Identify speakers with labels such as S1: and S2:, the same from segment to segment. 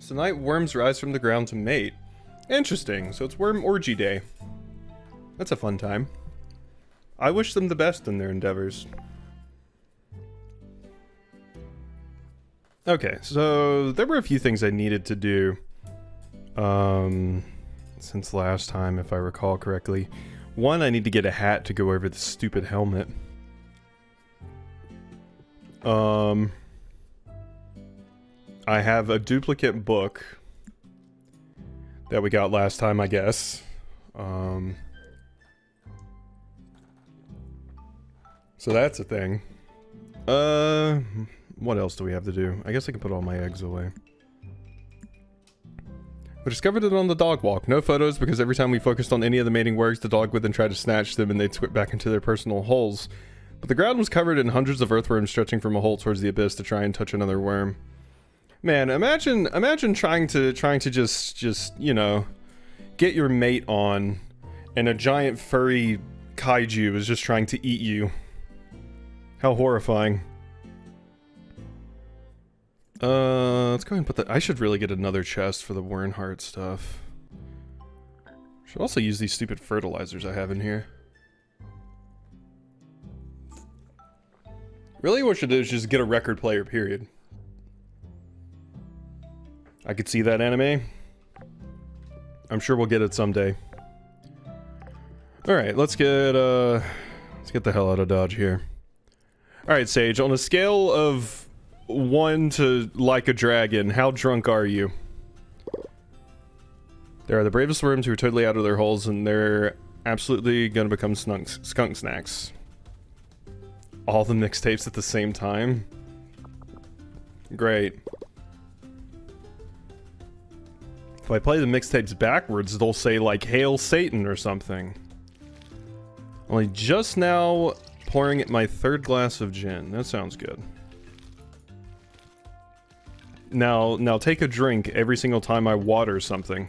S1: Tonight, worms rise from the ground to mate. Interesting, so it's worm orgy day. That's a fun time. I wish them the best in their endeavors. Okay, so there were a few things I needed to do since last time, if I recall correctly. One, I need to get a hat to go over the stupid helmet. I have a duplicate book that we got last time, I guess. So that's a thing. What else do we have to do? I guess I can put all my eggs away. We discovered it on the dog walk. No photos because every time we focused on any of the mating works, the dog would then try to snatch them and they'd squid back into their personal holes. But the ground was covered in hundreds of earthworms stretching from a hole towards the abyss to try and touch another worm. Man, imagine trying to just, you know, get your mate on and a giant furry kaiju is just trying to eat you. How horrifying. Let's go ahead and put that. I should really get another chest for the Wernheart stuff. Should also use these stupid fertilizers I have in here. Really, what I should do is just get a record player, period. I could see that anime. I'm sure we'll get it someday. Alright, let's get the hell out of Dodge here. Alright, Sage, on a scale of 1 to like a dragon, how drunk are you? They are the bravest worms who are totally out of their holes, and they're absolutely gonna become skunk snacks. All the mixtapes at the same time? Great. If I play the mixtapes backwards, they'll say like, Hail Satan or something. Only just now pouring at my third glass of gin. That sounds good. Now take a drink every single time I water something.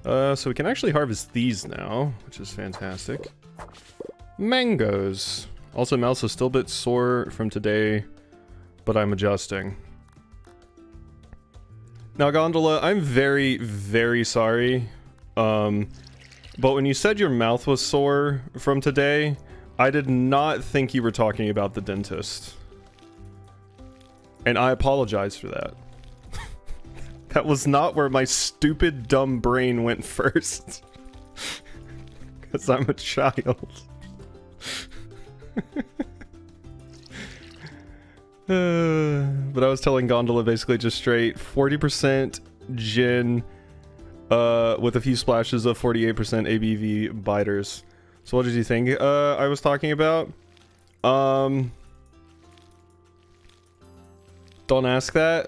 S1: So we can actually harvest these now, which is fantastic. Mangoes. Also, Mouse is still a bit sore from today, but I'm adjusting. Now, Gondola, I'm very, very sorry. But when you said your mouth was sore from today, I did not think you were talking about the dentist. And I apologize for that. That was not where my stupid, dumb brain went first. Because I'm a child. But I was telling Gondola basically just straight 40% gin with a few splashes of 48% ABV biters. So what did you think I was talking about? Don't ask that.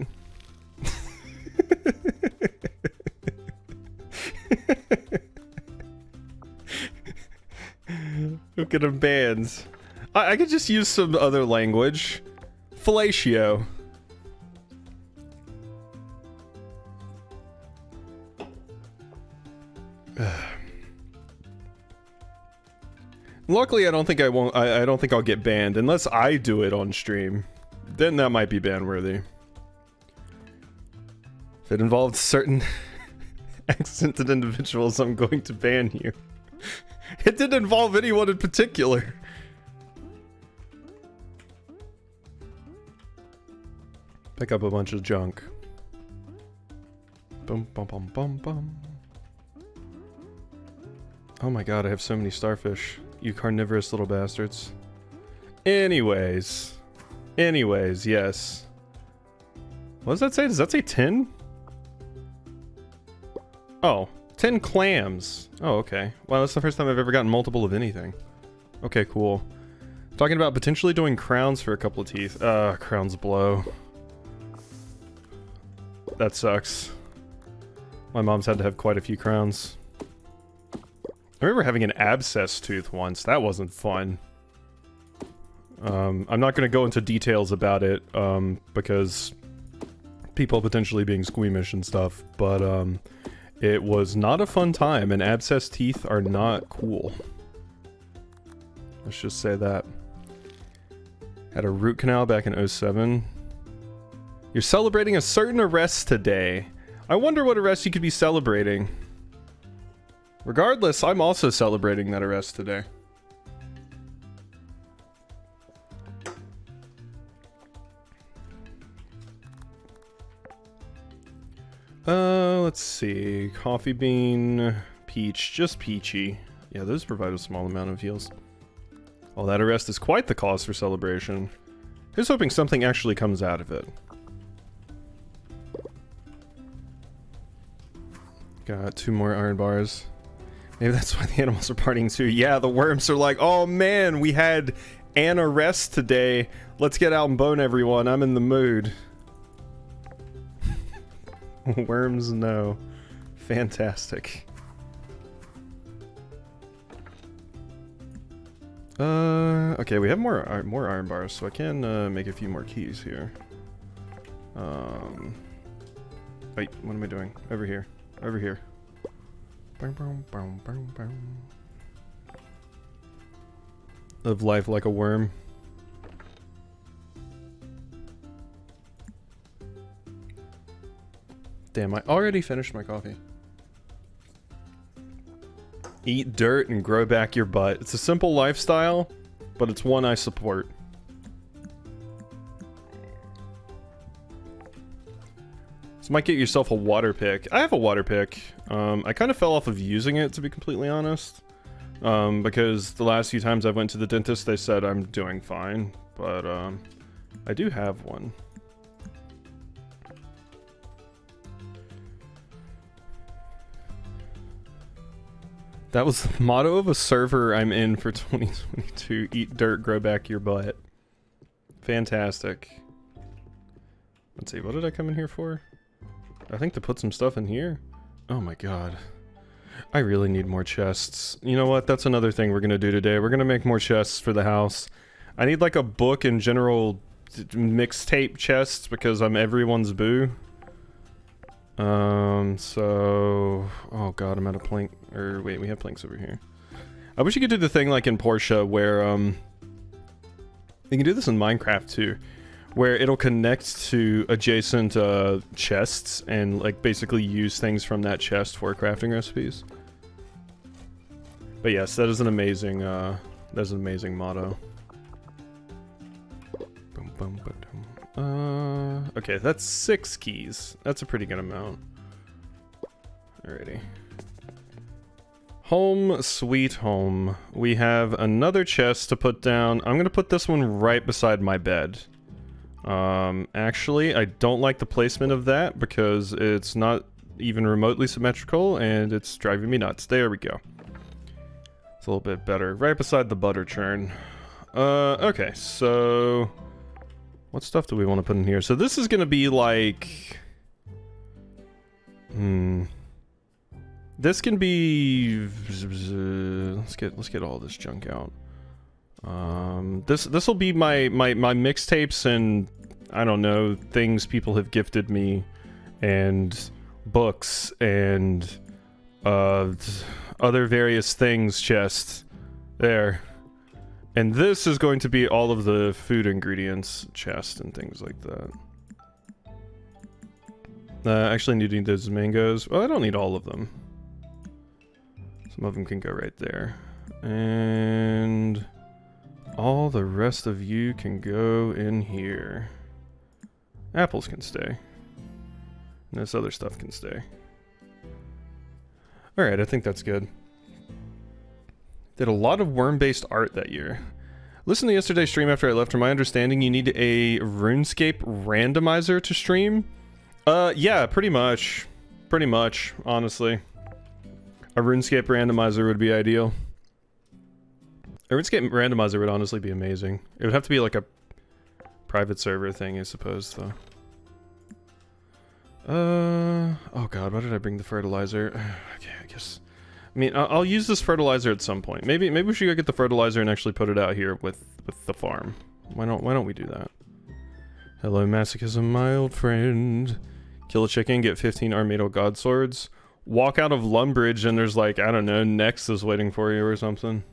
S1: Look at him bands. I could just use some other language. Fellatio. Luckily, I don't think I'll get banned unless I do it on stream. Then that might be ban-worthy. If it involves certain accented individuals, I'm going to ban you. It didn't involve anyone in particular. Pick up a bunch of junk. Bum bum bum bum bum. Oh my god, I have so many starfish. You carnivorous little bastards. Anyways, yes. What does that say? Does that say 10? Oh, 10 clams. Oh, okay. Wow, that's the first time I've ever gotten multiple of anything. Okay, cool. Talking about potentially doing crowns for a couple of teeth. Crowns blow. That sucks. My mom's had to have quite a few crowns. I remember having an abscess tooth once. That wasn't fun. I'm not going to go into details about it, because people potentially being squeamish and stuff, but it was not a fun time, and abscess teeth are not cool. Let's just say that. Had a root canal back in 07. You're celebrating a certain arrest today. I wonder what arrest you could be celebrating. Regardless, I'm also celebrating that arrest today. Let's see. Coffee bean, peach, just peachy. Yeah, those provide a small amount of heals. Oh, that arrest is quite the cause for celebration. Here's hoping something actually comes out of it. Got 2 more iron bars. Maybe that's why the animals are partying too. Yeah, the worms are like, oh man, we had an arrest today. Let's get out and bone everyone. I'm in the mood. Worms, no. Fantastic. Okay, we have more iron bars, so I can make a few more keys here. Wait, what am I doing? Over here. Over here. Live life like a worm. Damn, I already finished my coffee. Eat dirt and grow back your butt. It's a simple lifestyle, but it's one I support. So might get yourself a water pick. I have a water pick. I kind of fell off of using it, to be completely honest. Because the last few times I went to the dentist, they said I'm doing fine. But I do have one. That was the motto of a server I'm in for 2022. Eat dirt, grow back your butt. Fantastic. Let's see, what did I come in here for? I think to put some stuff in here. Oh my god. I really need more chests. You know what? That's another thing we're gonna do today. We're gonna make more chests for the house. I need like a book and general mixtape chests because I'm everyone's boo. So... Oh god, I'm out of plank... Or wait, we have planks over here. I wish you could do the thing like in Porsche where, you can do this in Minecraft too. Where it'll connect to adjacent, chests and like basically use things from that chest for crafting recipes. But yes, that is an amazing, motto. Boom, boom, boom. Okay, that's 6 keys. That's a pretty good amount. Alrighty. Home sweet home. We have another chest to put down. I'm gonna put this one right beside my bed. Actually, I don't like the placement of that because it's not even remotely symmetrical and it's driving me nuts. There we go. It's a little bit better. Right beside the butter churn. Okay, so... What stuff do we want to put in here? So this is gonna be like... This can be... Let's get all this junk out. This will be my mixtapes and I don't know, things people have gifted me and books and other various things chest there. And this is going to be all of the food ingredients chest and things like that. Actually needing those mangoes. Well, I don't need all of them. Some of them can go right there. And all the rest of you can go in here. Apples can stay. And this other stuff can stay. Alright, I think that's good. Did a lot of worm-based art that year. Listen to yesterday's stream after I left. From my understanding, you need a RuneScape randomizer to stream? Yeah, pretty much. Pretty much, honestly. A RuneScape randomizer would be ideal. A RuneScape randomizer would honestly be amazing. It would have to be like a private server thing, I suppose, though. Oh god, why did I bring the fertilizer? Okay, I guess... I mean, I'll use this fertilizer at some point. Maybe we should go get the fertilizer and actually put it out here with the farm. Why don't we do that? Hello, masochism, my old friend. Kill a chicken, get 15 Armado God Swords. Walk out of Lumbridge and there's like, I don't know, Nex is waiting for you or something.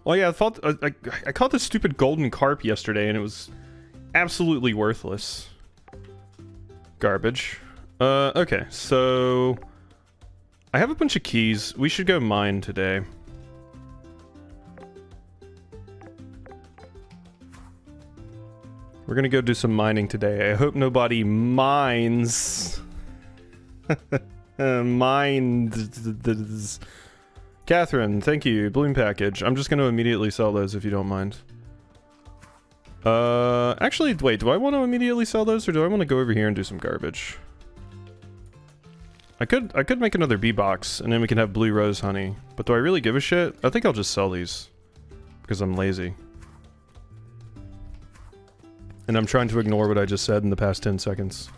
S1: Oh yeah, I caught this stupid golden carp yesterday and it was absolutely worthless. Garbage. Okay, so I have a bunch of keys. We should go mine today. We're gonna go do some mining today. I hope nobody mines. Minds. Catherine, thank you. Bloom package. I'm just gonna immediately sell those if you don't mind. Actually, wait, do I want to immediately sell those or do I want to go over here and do some garbage? I could make another bee box and then we can have blue rose honey. But do I really give a shit? I think I'll just sell these because I'm lazy. And I'm trying to ignore what I just said in the past 10 seconds.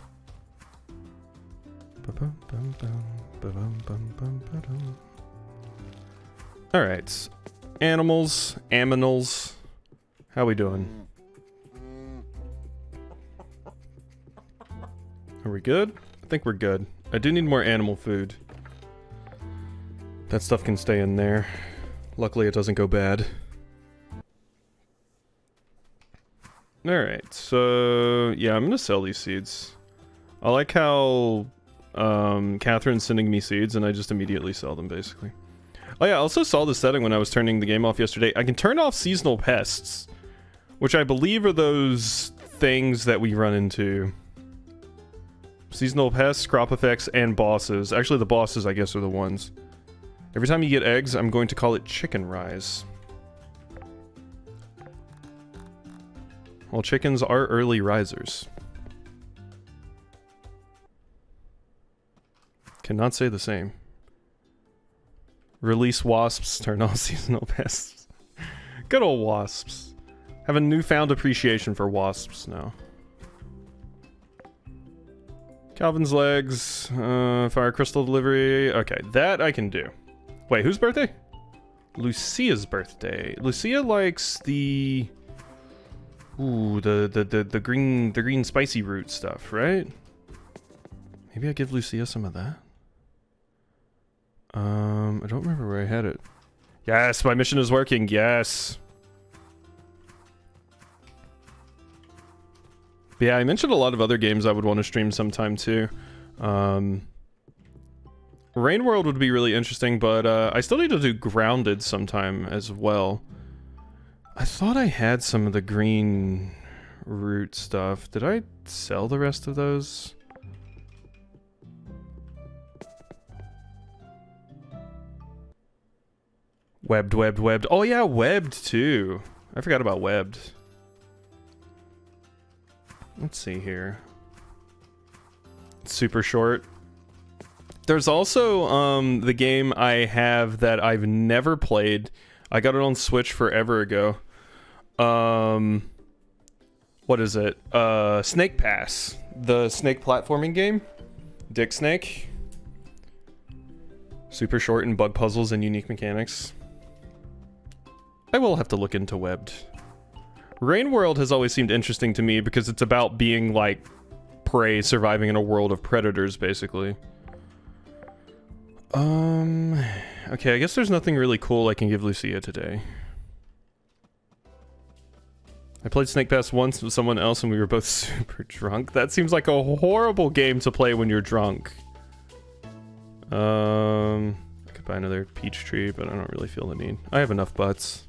S1: Alright. Animals. Aminals. How we doing? Are we good? I think we're good. I do need more animal food. That stuff can stay in there. Luckily it doesn't go bad. Alright, so yeah, I'm gonna sell these seeds. I like how Catherine's sending me seeds and I just immediately sell them basically. Oh yeah, I also saw the setting when I was turning the game off yesterday. I can turn off seasonal pests, which I believe are those things that we run into. Seasonal pests, crop effects, and bosses. Actually, the bosses, I guess, are the ones. Every time you get eggs, I'm going to call it chicken rise. Well, chickens are early risers. Cannot say the same. Release wasps, turn off seasonal pests. Good old wasps. Have a newfound appreciation for wasps now. Calvin's legs, fire crystal delivery. Okay, that I can do. Wait, whose birthday? Lucia's birthday. Lucia likes the... Ooh, the green spicy root stuff, right? Maybe I give Lucia some of that? I don't remember where I had it. Yes, my mission is working, yes! But yeah, I mentioned a lot of other games I would want to stream sometime too. Rain World would be really interesting, but I still need to do Grounded sometime as well. I thought I had some of the green root stuff. Did I sell the rest of those? Webbed. Oh yeah, webbed too. I forgot about webbed. Let's see here. It's super short. There's also the game I have that I've never played. I got it on Switch forever ago. What is it? Snake Pass. The snake platforming game. Dick Snake. Super short and bug puzzles and unique mechanics. I will have to look into webbed. Rain World has always seemed interesting to me because it's about being like prey surviving in a world of predators, basically. Okay, I guess there's nothing really cool I can give Lucia today. I played Snake Pass once with someone else and we were both super drunk. That seems like a horrible game to play when you're drunk. I could buy another peach tree, but I don't really feel the need. I have enough butts.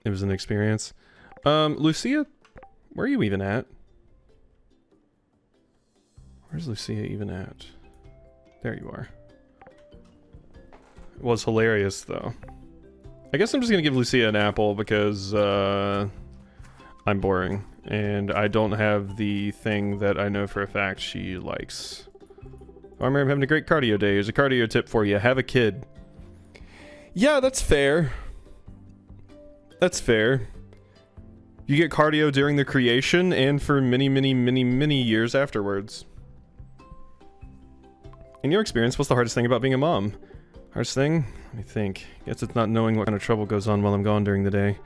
S1: It was an experience. Lucia, where are you even at? Where's Lucia even at? There you are. It was hilarious, though. I guess I'm just gonna give Lucia an apple because, I'm boring. And I don't have the thing that I know for a fact she likes. Oh, I'm having a great cardio day. Here's a cardio tip for you. Have a kid. Yeah, that's fair. That's fair. You get cardio during the creation and for many years afterwards. In your experience, what's the hardest thing about being a mom? Hardest thing? Let me think. Guess it's not knowing what kind of trouble goes on while I'm gone during the day.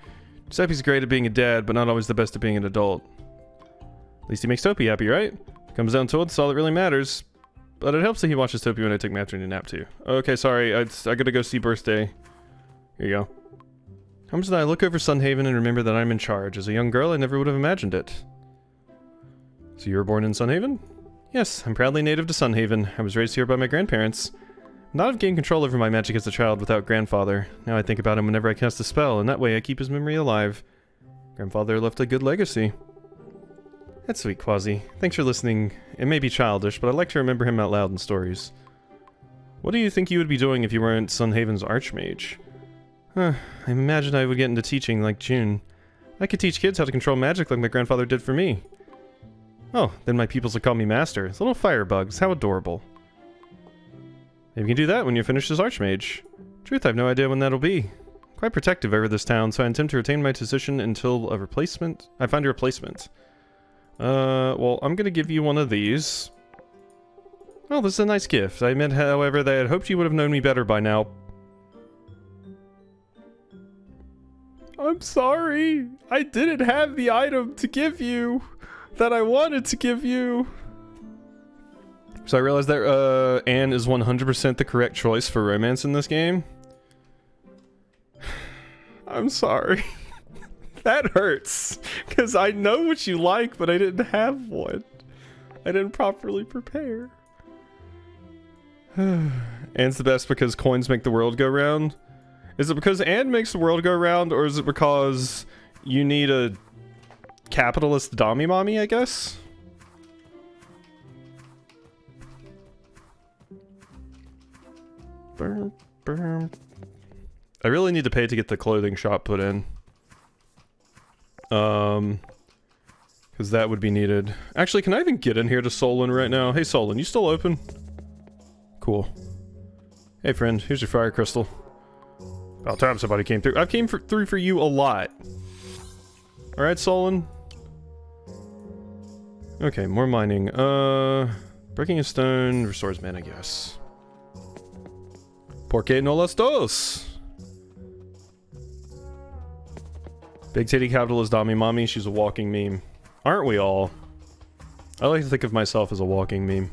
S1: Giuseppe's great at being a dad, but not always the best at being an adult. At least he makes Topi happy, right? Comes down to it, that's all that really matters. But it helps that he watches Topi when I take my afternoon nap too. Okay, sorry, I gotta go see birthday. Here you go. Comes that I look over Sunhaven and remember that I'm in charge. As a young girl, I never would have imagined it. So you were born in Sunhaven? Yes, I'm proudly native to Sunhaven. I was raised here by my grandparents. Not have gained control over my magic as a child without grandfather. Now I think about him whenever I cast a spell, and that way I keep his memory alive. Grandfather left a good legacy. That's sweet, Quasi. Thanks for listening. It may be childish, but I like to remember him out loud in stories. What do you think you would be doing if you weren't Sunhaven's Archmage? I imagine I would get into teaching like June. I could teach kids how to control magic like my grandfather did for me. Oh, then my pupils would call me Master. Little firebugs, how adorable. Maybe you can do that when you're finished as Archmage. Truth, I have no idea when that'll be. Quite protective over this town, so I intend to retain my position until I find a replacement. Well, I'm gonna give you one of these. Oh, this is a nice gift. I admit, however, that I had hoped you would have known me better by now. I'm sorry. I didn't have the item to give you that I wanted to give you. So I realized that Anne is 100% the correct choice for romance in this game. I'm sorry. That hurts. Because I know what you like, but I didn't have one. I didn't properly prepare. Anne's the best because coins make the world go round. Is it because Anne makes the world go round, or is it because you need a capitalist Dami mommy, I guess? I really need to pay to get the clothing shop put in. Because that would be needed. Actually, can I even get in here to Solon right now? Hey Solon, you still open? Cool. Hey friend, here's your fire crystal. About time somebody came through. I've came through for you a lot. Alright, Solon. Okay, more mining. Breaking a stone restores mana, I guess. Porque no las dos? Big titty capitalist Dami Mommy, she's a walking meme. Aren't we all? I like to think of myself as a walking meme.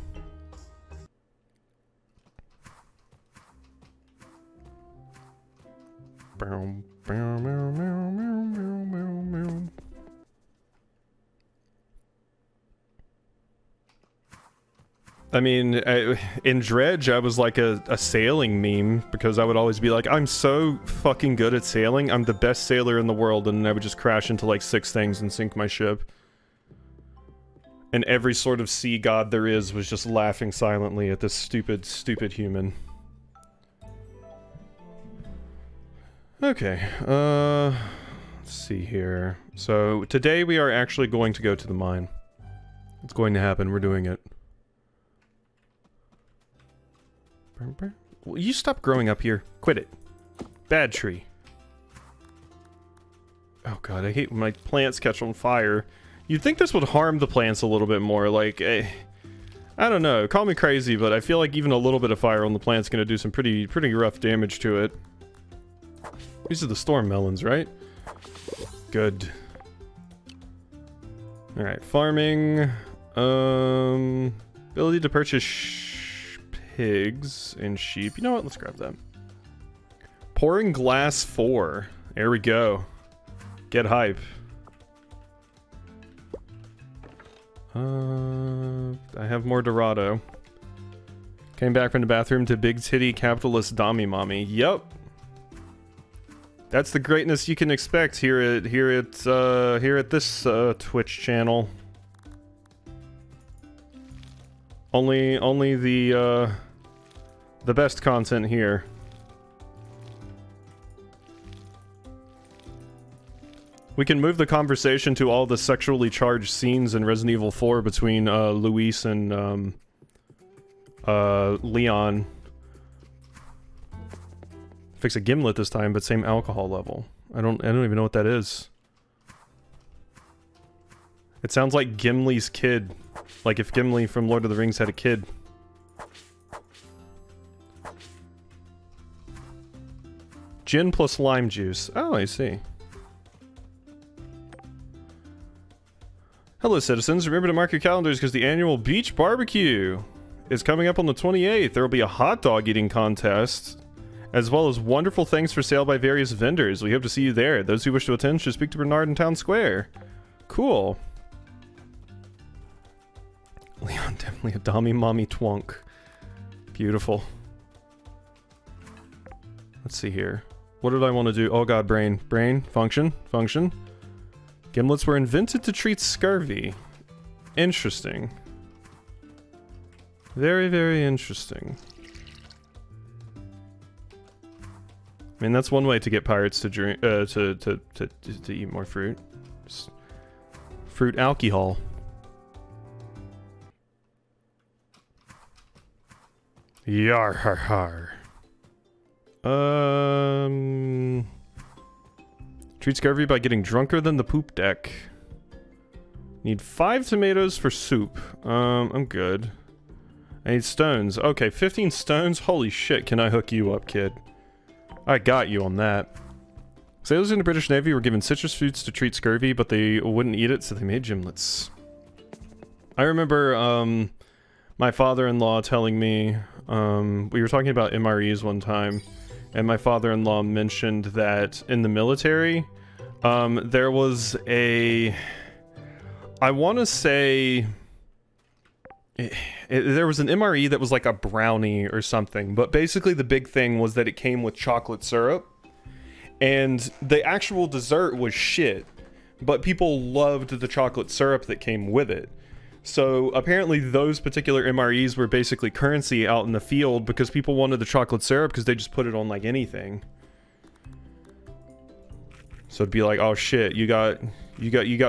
S1: I mean, in Dredge, I was like a sailing meme, because I would always be like, I'm so fucking good at sailing, I'm the best sailor in the world, and I would just crash into like 6 things and sink my ship. And every sort of sea god there is was just laughing silently at this stupid, stupid human. Okay, let's see here. So, today we are actually going to go to the mine. It's going to happen, we're doing it. Will you stop growing up here? Quit it. Bad tree. Oh god, I hate when my plants catch on fire. You'd think this would harm the plants a little bit more, like, I don't know, call me crazy, but I feel like even a little bit of fire on the plant's gonna do some pretty rough damage to it. These are the storm melons, right? Good. Alright, farming. Ability to purchase pigs and sheep. You know what? Let's grab them. Pouring glass 4. There we go. Get hype. I have more Dorado. Came back from the bathroom to big titty capitalist Dami Mommy. Yup. That's the greatness you can expect here at this Twitch channel. Only the best content here. We can move the conversation to all the sexually charged scenes in Resident Evil 4 between Luis and Leon. Fix a gimlet this time, but same alcohol level. I don't even know what that is. It sounds like Gimli's kid. Like if Gimli from Lord of the Rings had a kid. Gin plus lime juice. Oh, I see. Hello, citizens. Remember to mark your calendars because the annual beach barbecue is coming up on the 28th. There will be a hot dog eating contest, as well as wonderful things for sale by various vendors. We hope to see you there. Those who wish to attend should speak to Bernard in Town Square. Cool. Leon, definitely a Dommy Mommy Twunk. Beautiful. Let's see here. What did I want to do? Oh god, brain. Brain, function, function. Gimlets were invented to treat scurvy. Interesting. Very, very interesting. I mean, that's one way to get pirates to drink, to eat more fruit. Just fruit alcohol. Yar har har. Treat scurvy by getting drunker than the poop deck. Need 5 tomatoes for soup. I'm good. I need stones. Okay, 15 stones? Holy shit, can I hook you up, kid? I got you on that. Sailors in the British Navy were given citrus fruits to treat scurvy, but they wouldn't eat it, so they made gimlets. I remember, my father-in-law telling me, we were talking about MREs one time, and my father-in-law mentioned that in the military, there was a... I want to say... there was an MRE that was like a brownie or something, but basically the big thing was that it came with chocolate syrup, and the actual dessert was shit, but people loved the chocolate syrup that came with it. So apparently those particular MREs were basically currency out in the field because people wanted the chocolate syrup because they just put it on like anything. So it'd be like, oh shit, you got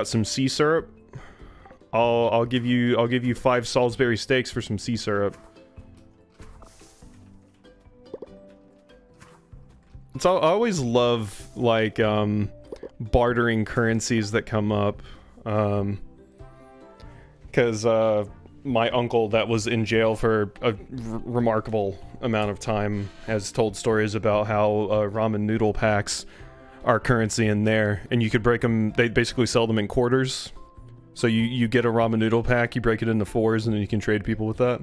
S1: some sea syrup? I'll give you 5 Salisbury steaks for some sea syrup. I always love like bartering currencies that come up. Because my uncle that was in jail for a remarkable amount of time has told stories about how ramen noodle packs are currency in there, and you could break them. They basically sell them in quarters. So you get a ramen noodle pack, you break it into 4s, and then you can trade people with that.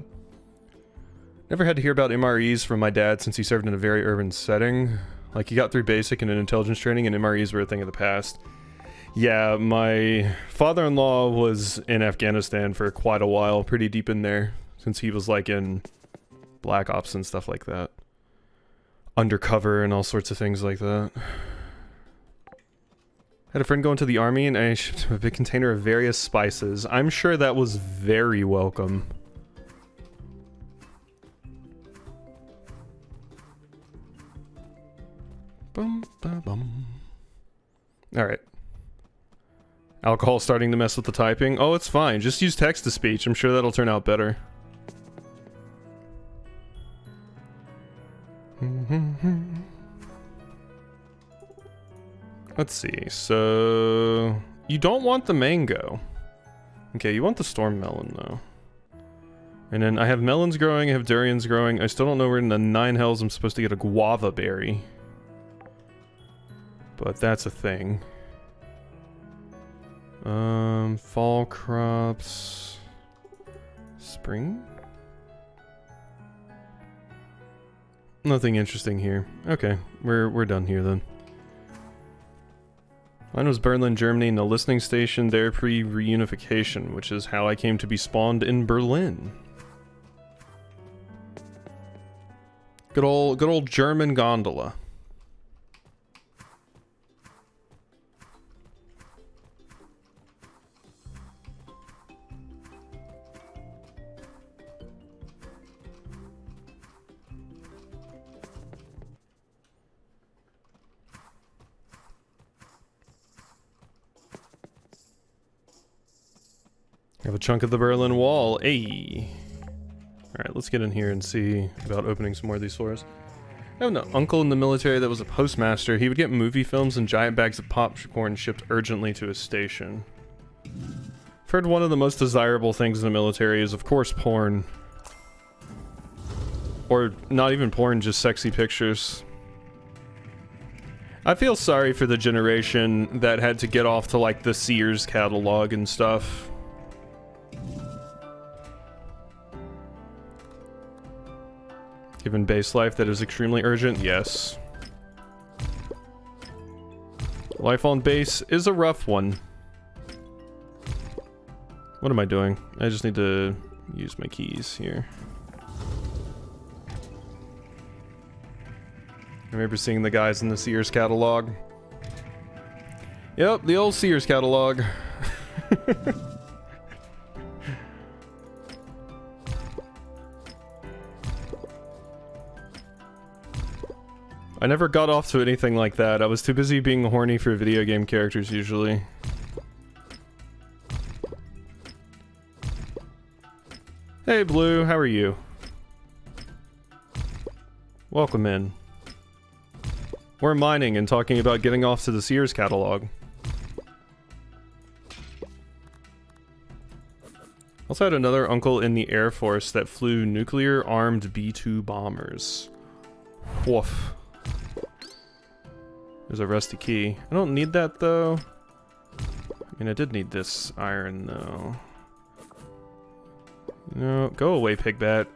S1: Never had to hear about MREs from my dad since he served in a very urban setting. Like, he got through basic and an intelligence training, and MREs were a thing of the past. Yeah, my father-in-law was in Afghanistan for quite a while, pretty deep in there, since he was like in Black Ops and stuff like that. Undercover and all sorts of things like that. Had a friend go into the army and I shipped him a big container of various spices. I'm sure that was very welcome. Bum, ba, bum. Alright. Alcohol starting to mess with the typing. Oh, it's fine. Just use text-to-speech. I'm sure that'll turn out better. Let's see. So... you don't want the mango. Okay, you want the storm melon, though. And then I have melons growing, I have durians growing. I still don't know where in the 9 hells I'm supposed to get a guava berry. But that's a thing. Fall crops... spring? Nothing interesting here. Okay, we're done here then. Mine was Berlin, Germany, and a listening station there pre-reunification, which is how I came to be spawned in Berlin. Good old German gondola. Have a chunk of the Berlin Wall. Ayy. Alright, let's get in here and see about opening some more of these floors. I have an uncle in the military that was a postmaster. He would get movie films and giant bags of popcorn shipped urgently to his station. I've heard one of the most desirable things in the military is, of course, porn. Or not even porn, just sexy pictures. I feel sorry for the generation that had to get off to, like, the Sears catalog and stuff. Given base life that is extremely urgent, yes. Life on base is a rough one. What am I doing? I just need to use my keys here. I remember seeing the guys in the Sears catalog. Yep, the old Sears catalog. I never got off to anything like that. I was too busy being horny for video game characters usually. Hey Blue, how are you? Welcome in. We're mining and talking about getting off to the Sears catalog. Also had another uncle in the Air Force that flew nuclear-armed B-2 bombers. Woof. There's a rusty key. I don't need that though. I mean, I did need this iron though. No, go away, Pigbat.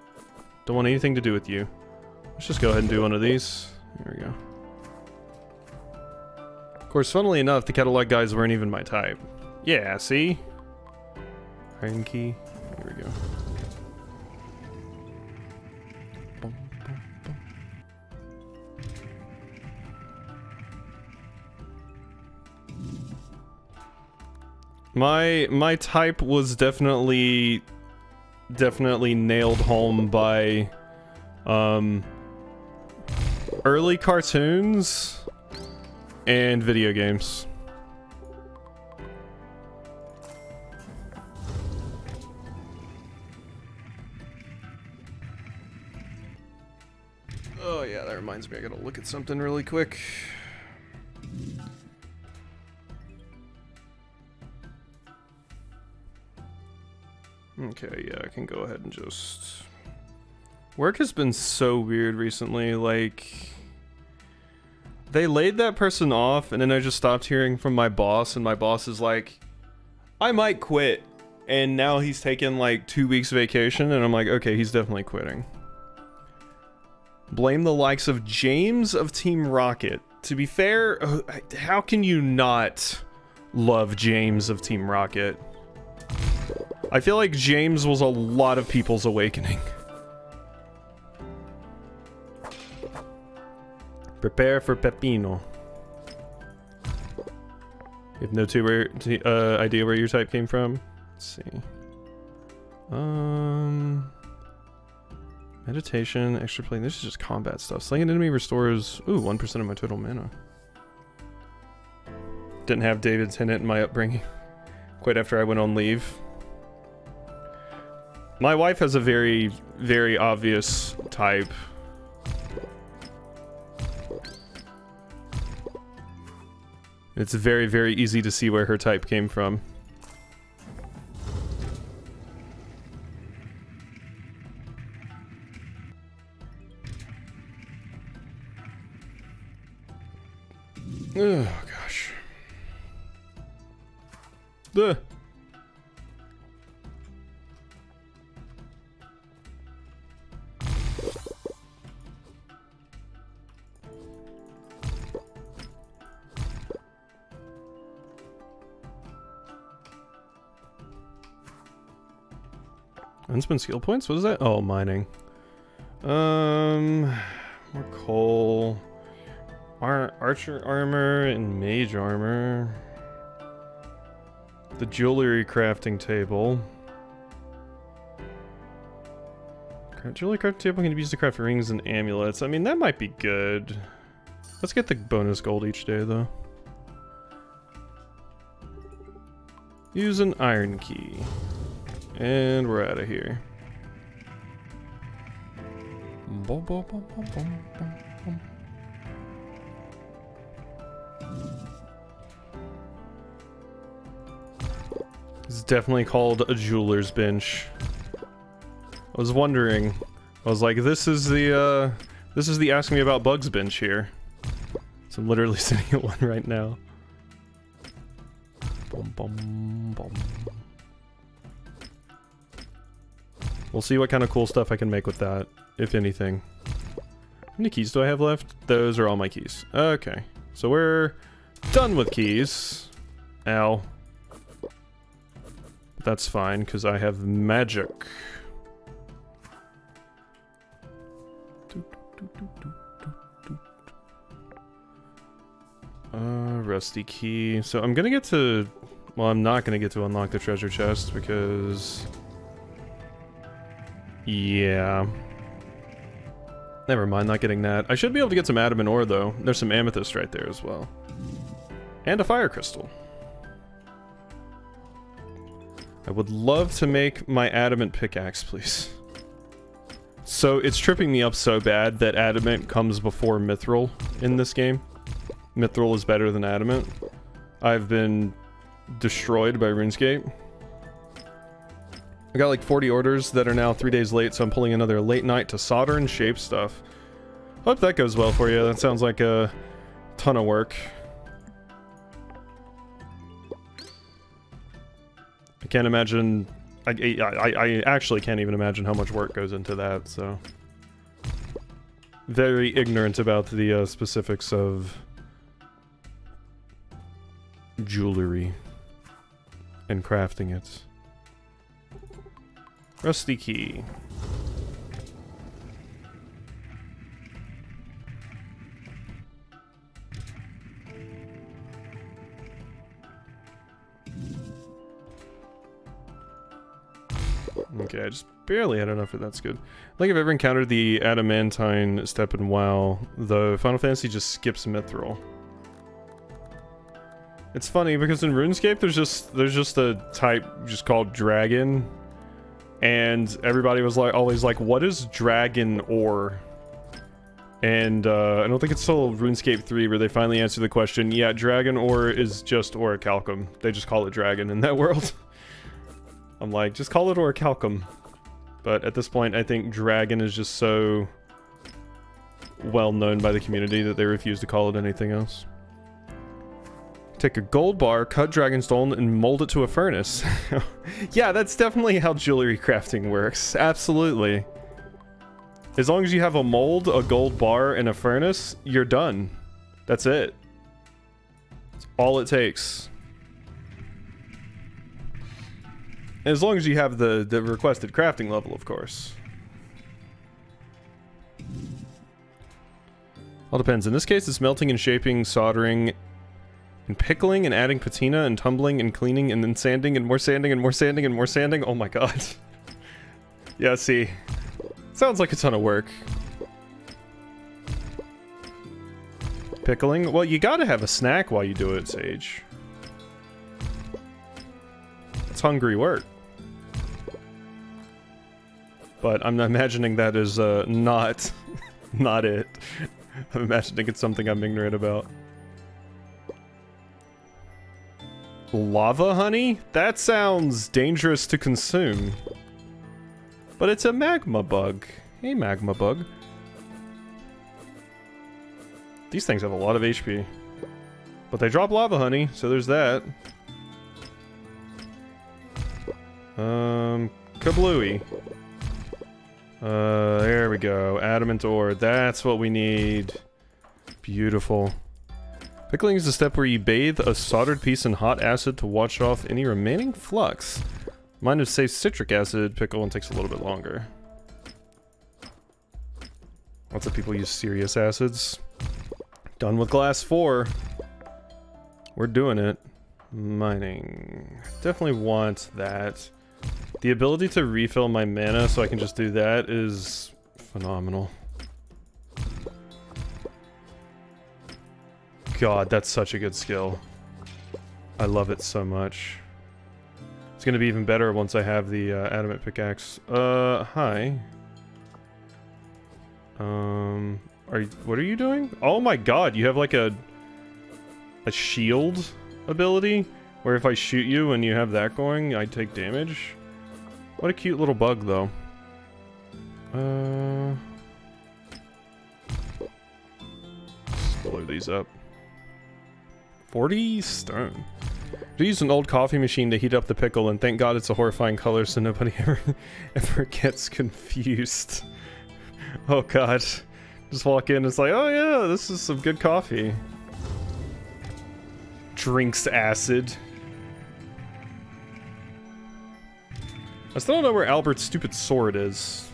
S1: Don't want anything to do with you. Let's just go ahead and do one of these. There we go. Of course, funnily enough, the catalog guys weren't even my type. Yeah, see? Iron key. Here we go. Boom, boom, boom. My type was definitely nailed home by early cartoons and video games. Oh yeah, that reminds me, I gotta look at something really quick. Okay, yeah, I can go ahead and just... Work has been so weird recently, like... They laid that person off, and then I just stopped hearing from my boss, and my boss is like, I might quit. And now he's taken like 2 weeks vacation, and I'm like, okay, he's definitely quitting. Blame the likes of James of Team Rocket. To be fair, how can you not love James of Team Rocket? I feel like James was a lot of people's awakening. Prepare for Pepino. You have no idea where your type came from? Let's see. Meditation, extra play. This is just combat stuff. Slaying an enemy restores 1% of my total mana. Didn't have David Tennant in my upbringing. Quite after I went on leave. My wife has a very, very obvious type. It's very, very easy to see where her type came from. Oh gosh. Ugh. Unspent skill points? What is that? Oh, mining. More coal. Archer armor and mage armor. The jewelry crafting table. Jewelry crafting table can be used to craft rings and amulets. I mean, that might be good. Let's get the bonus gold each day, though. Use an iron key. And we're out of here. It's definitely called a jeweler's bench. I was wondering. I was like, this is the ask me about bugs bench here. So I'm literally sitting at one right now. Bum, bum, bum. We'll see what kind of cool stuff I can make with that, if anything. many keys do I have left? Those are all my keys. Okay. So we're done with keys. Ow. That's fine, because I have magic. Rusty key. So I'm gonna get to... Well, I'm not gonna get to unlock the treasure chest, because... Yeah. Never mind, not getting that. I should be able to get some adamant ore, though. There's some amethyst right there as well. And a fire crystal. I would love to make my adamant pickaxe, please. So, it's tripping me up so bad that adamant comes before mithril in this game. Mithril is better than adamant. I've been destroyed by RuneScape. I got like 40 orders that are now 3 days late, so I'm pulling another late night to solder and shape stuff. Hope that goes well for you. That sounds like a ton of work. I can't imagine... I actually can't even imagine how much work goes into that, so... Very ignorant about the specifics of... jewelry. And crafting it. Rusty key. Okay, I just barely had enough of that's good. I think I've ever encountered the adamantine step in WoW, though Final Fantasy just skips mithril. It's funny because in RuneScape there's just a type just called dragon. And everybody was like, always like, what is dragon ore? And I don't think it's till RuneScape 3 where they finally answer the question, yeah, dragon ore is just orichalcum. They just call it dragon in that world. I'm like, just call it orichalcum. But at this point, I think dragon is just so well known by the community that they refuse to call it anything else. Take a gold bar, cut dragonstone, and mold it to a furnace. Yeah, that's definitely how jewelry crafting works. Absolutely. As long as you have a mold, a gold bar, and a furnace, you're done. That's it. That's all it takes. As long as you have the requested crafting level, of course. All depends. In this case, it's melting and shaping, soldering, and pickling, and adding patina, and tumbling, and cleaning, and then sanding, and more sanding, and more sanding, and more sanding. Oh my god. Yeah, see. Sounds like a ton of work. Pickling? Well, you gotta have a snack while you do it, Sage. It's hungry work. But I'm imagining that is, not it. I'm imagining it's something I'm ignorant about. Lava honey? That sounds dangerous to consume. But it's a magma bug. Hey, magma bug. These things have a lot of HP. But they drop lava honey, so there's that. Kablooey. There we go. Adamant ore. That's what we need. Beautiful. Pickling is the step where you bathe a soldered piece in hot acid to wash off any remaining flux. Mine is safe citric acid. Pickle one takes a little bit longer. Lots of people use serious acids. Done with glass 4. We're doing it. Mining. Definitely want that. The ability to refill my mana so I can just do that is phenomenal. God, that's such a good skill. I love it so much. It's gonna be even better once I have the adamant pickaxe. Hi. What are you doing? Oh my god, you have like a shield ability? Where if I shoot you and you have that going, I take damage? What a cute little bug, though. Let's blow these up. 40 stone. I use an old coffee machine to heat up the pickle, and thank God it's a horrifying color so nobody ever gets confused. Oh god. Just walk in, it's like, oh yeah, this is some good coffee. Drinks acid. I still don't know where Albert's stupid sword is.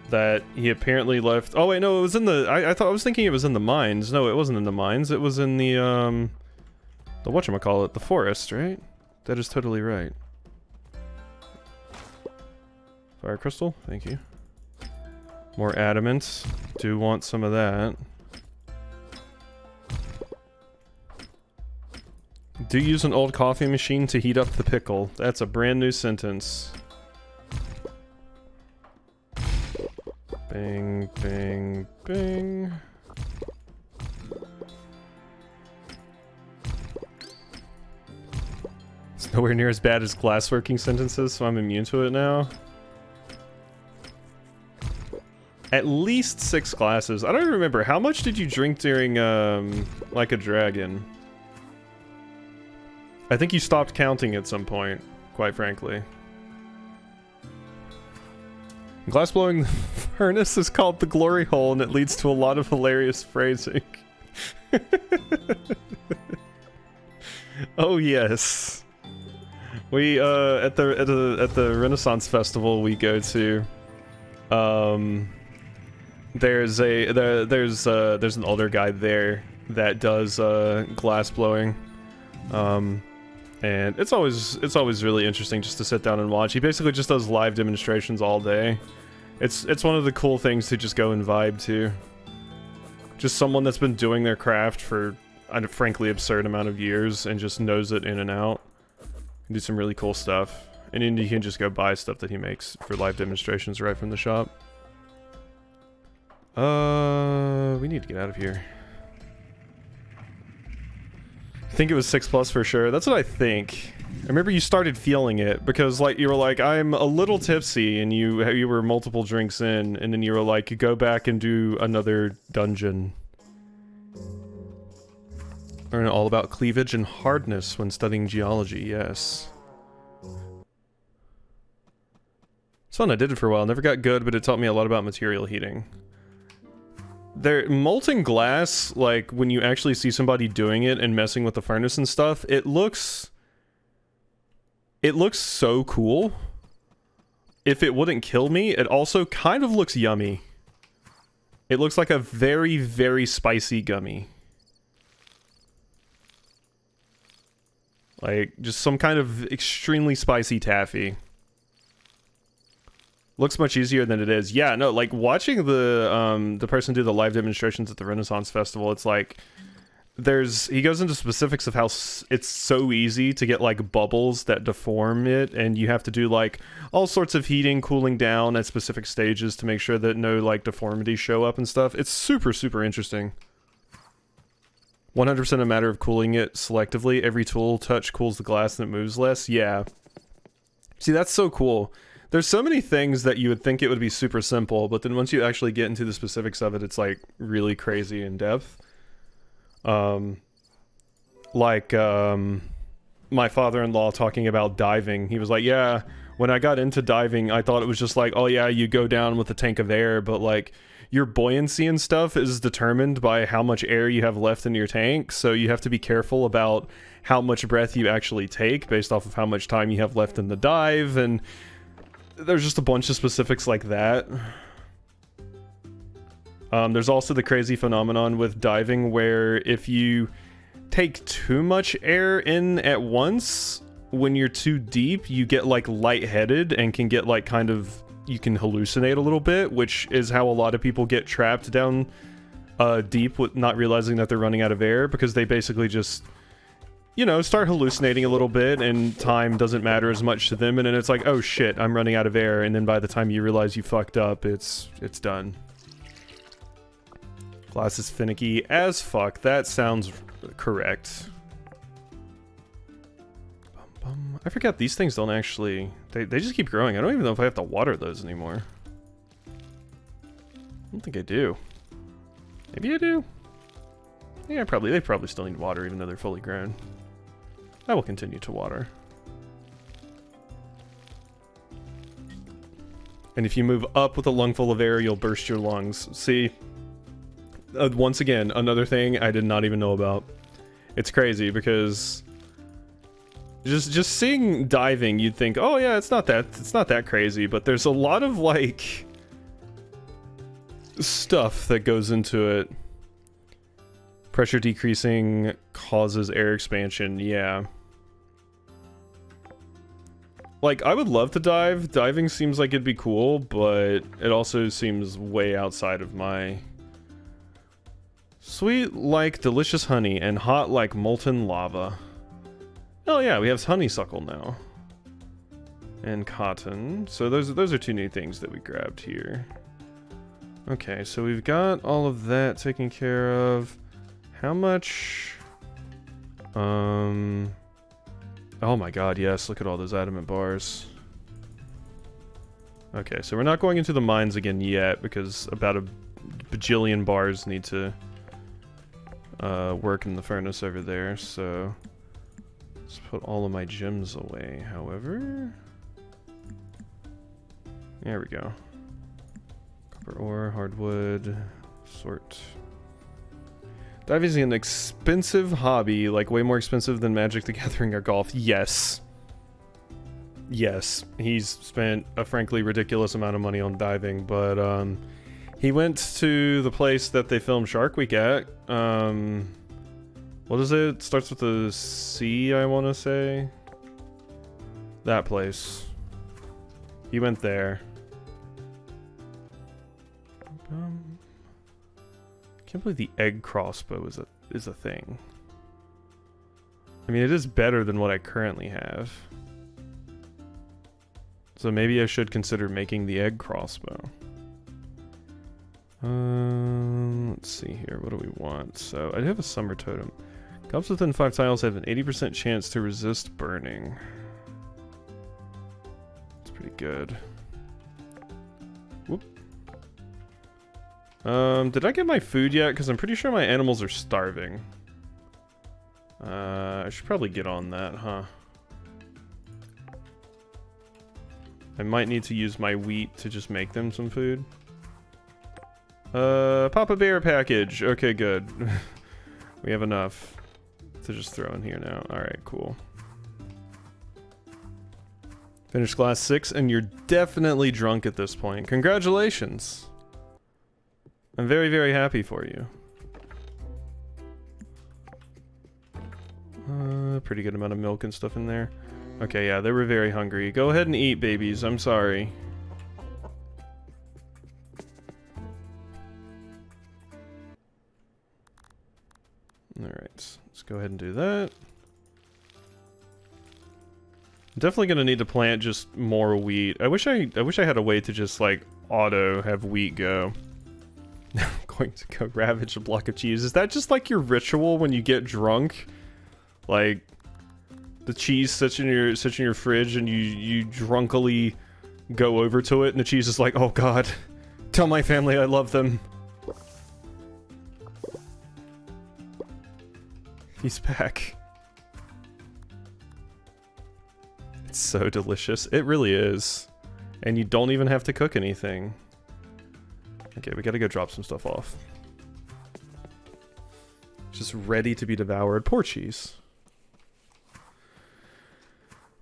S1: That he apparently left. Oh wait, no, it was in the. I thought I was thinking it was in the mines. No, it wasn't in the mines. It was in the whatchamacallit, the forest, right? That is totally right. Fire crystal, thank you. More adamant. Do want some of that. Do use an old coffee machine to heat up the pickle. That's a brand new sentence. Bing, bing, bing. It's nowhere near as bad as glassworking sentences, so I'm immune to it now. At least 6 glasses. I don't even remember. How much did you drink during, Like a Dragon? I think you stopped counting at some point, quite frankly. Glassblowing the furnace is called the glory hole, and it leads to a lot of hilarious phrasing. Oh yes. We at the Renaissance Festival we go to, there's an older guy there that does glass blowing, and it's always really interesting just to sit down and watch. He basically just does live demonstrations all day. It's one of the cool things to just go and vibe to. Just someone that's been doing their craft for a frankly absurd amount of years and just knows it in and out. Do some really cool stuff, and then you can just go buy stuff that he makes for live demonstrations right from the shop. We need to get out of here. I think it was 6+ for sure. That's what I think. I remember you started feeling it because, like, you were like, I'm a little tipsy, and you were multiple drinks in, and then you were like, go back and do another dungeon. Learn all about cleavage and hardness when studying geology, yes. It's fun, I did it for a while. Never got good, but it taught me a lot about material heating. Molten glass, like, when you actually see somebody doing it and messing with the furnace and stuff, it looks so cool. If it wouldn't kill me, it also kind of looks yummy. It looks like a very, very spicy gummy. Like, just some kind of extremely spicy taffy. Looks much easier than it is. Yeah, no, like, watching the person do the live demonstrations at the Renaissance Festival, it's like, he goes into specifics of how it's so easy to get, like, bubbles that deform it, and you have to do, like, all sorts of heating, cooling down at specific stages to make sure that no, like, deformities show up and stuff. It's super, super interesting. 100% a matter of cooling it selectively. Every tool touch cools the glass and it moves less. Yeah. See, that's so cool. There's so many things that you would think it would be super simple, but then once you actually get into the specifics of it, it's like really crazy in depth. My father-in-law talking about diving. He was like, yeah, when I got into diving, I thought it was just like, oh yeah, you go down with a tank of air, but like, your buoyancy and stuff is determined by how much air you have left in your tank, so you have to be careful about how much breath you actually take based off of how much time you have left in the dive, and there's just a bunch of specifics like that. There's also the crazy phenomenon with diving where if you take too much air in at once, when you're too deep, you get like lightheaded and can get like kind of, you can hallucinate a little bit, which is how a lot of people get trapped down deep with not realizing that they're running out of air, because they basically just, you know, start hallucinating a little bit and time doesn't matter as much to them, and then it's like, oh shit, I'm running out of air, and then by the time you realize you fucked up, it's done. Glass is finicky as fuck. That sounds correct. I forget, these things don't actually... They just keep growing. I don't even know if I have to water those anymore. I don't think I do. Maybe I do? Yeah, probably. They probably still need water even though they're fully grown. I will continue to water. And if you move up with a lung full of air, you'll burst your lungs. See, once again, another thing I did not even know about. It's crazy because just seeing diving, you'd think, oh yeah, it's not that crazy, but there's a lot of like stuff that goes into it. Pressure decreasing causes air expansion, yeah. Like, I would love to dive. Diving seems like it'd be cool, but it also seems way outside of my... Sweet like delicious honey and hot like molten lava. Oh yeah, we have honeysuckle now. And cotton. So those are two new things that we grabbed here. Okay, so we've got all of that taken care of. How much... Oh my god, yes, look at all those adamant bars. Okay, so we're not going into the mines again yet, because about a bajillion bars need to work in the furnace over there, so... Let's put all of my gems away, however... There we go. Copper ore, hardwood, sort... Diving is an expensive hobby, like way more expensive than Magic the Gathering or golf. Yes. Yes, he's spent a frankly ridiculous amount of money on diving, but he went to the place that they filmed Shark Week at. What is it? Starts with a C, I want to say. That place. He went there. I can't believe the egg crossbow is a thing. I mean, it is better than what I currently have. So maybe I should consider making the egg crossbow. Let's see here. What do we want? So I have a summer totem. Gobs within 5 tiles have an 80% chance to resist burning. It's pretty good. Whoop. Did I get my food yet? Because I'm pretty sure my animals are starving. I should probably get on that, huh? I might need to use my wheat to just make them some food. Papa Bear package. Okay, good. We have enough to just throw in here now. Alright, cool. Finished class 6, and you're definitely drunk at this point. Congratulations! I'm very, very happy for you. Pretty good amount of milk and stuff in there. Okay, yeah, they were very hungry. Go ahead and eat, babies. I'm sorry. Alright, let's go ahead and do that. I'm definitely gonna need to plant just more wheat. I wish I had a way to just like auto have wheat go. I'm going to go ravage a block of cheese. Is that just like your ritual when you get drunk? Like the cheese sits in your fridge and you drunkily go over to it and the cheese is like, oh god, tell my family I love them. He's back. It's so delicious. It really is. And you don't even have to cook anything. Okay, we gotta go drop some stuff off. Just ready to be devoured. Poor cheese.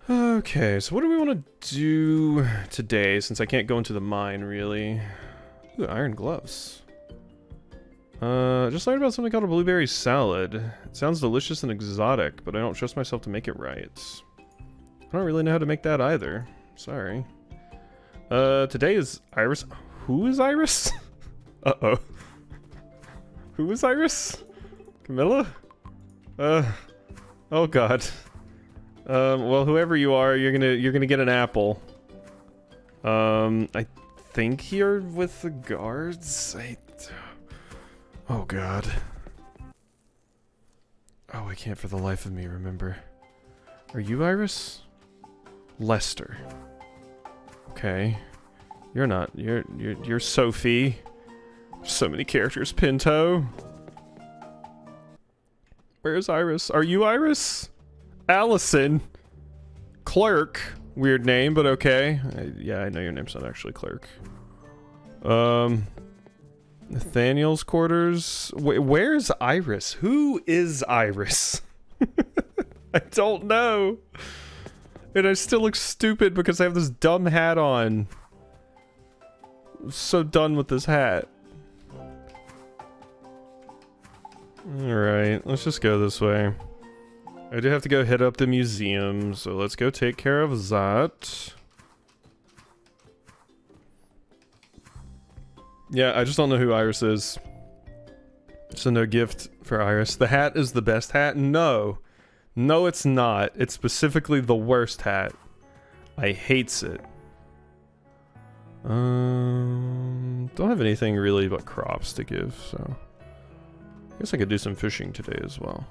S1: Okay, so what do we want to do today, since I can't go into the mine, really? Ooh, iron gloves. Just learned about something called a blueberry salad. It sounds delicious and exotic, but I don't trust myself to make it right. I don't really know how to make that either. Sorry. Today is Iris. Who is Iris? Uh-oh. Who is Iris? Camilla? Oh god. Well, whoever you are, you're gonna get an apple. I think you're with the guards. Oh god. Oh, I can't for the life of me remember. Are you Iris? Lester. Okay. You're not. You're Sophie. So many characters. Pinto. Where's Iris? Are you Iris? Allison. Clerk. Weird name, but okay. Yeah, I know your name's not actually Clerk. Nathaniel's quarters. Where's Iris? Who is Iris? I don't know. And I still look stupid because I have this dumb hat on. I'm so done with this hat. Alright, let's just go this way. I do have to go hit up the museum, so let's go take care of that. Yeah, I just don't know who Iris is. So no gift for Iris. The hat is the best hat? No. No, it's not. It's specifically the worst hat. I hates it. Don't have anything really but crops to give, so... I guess I could do some fishing today as well.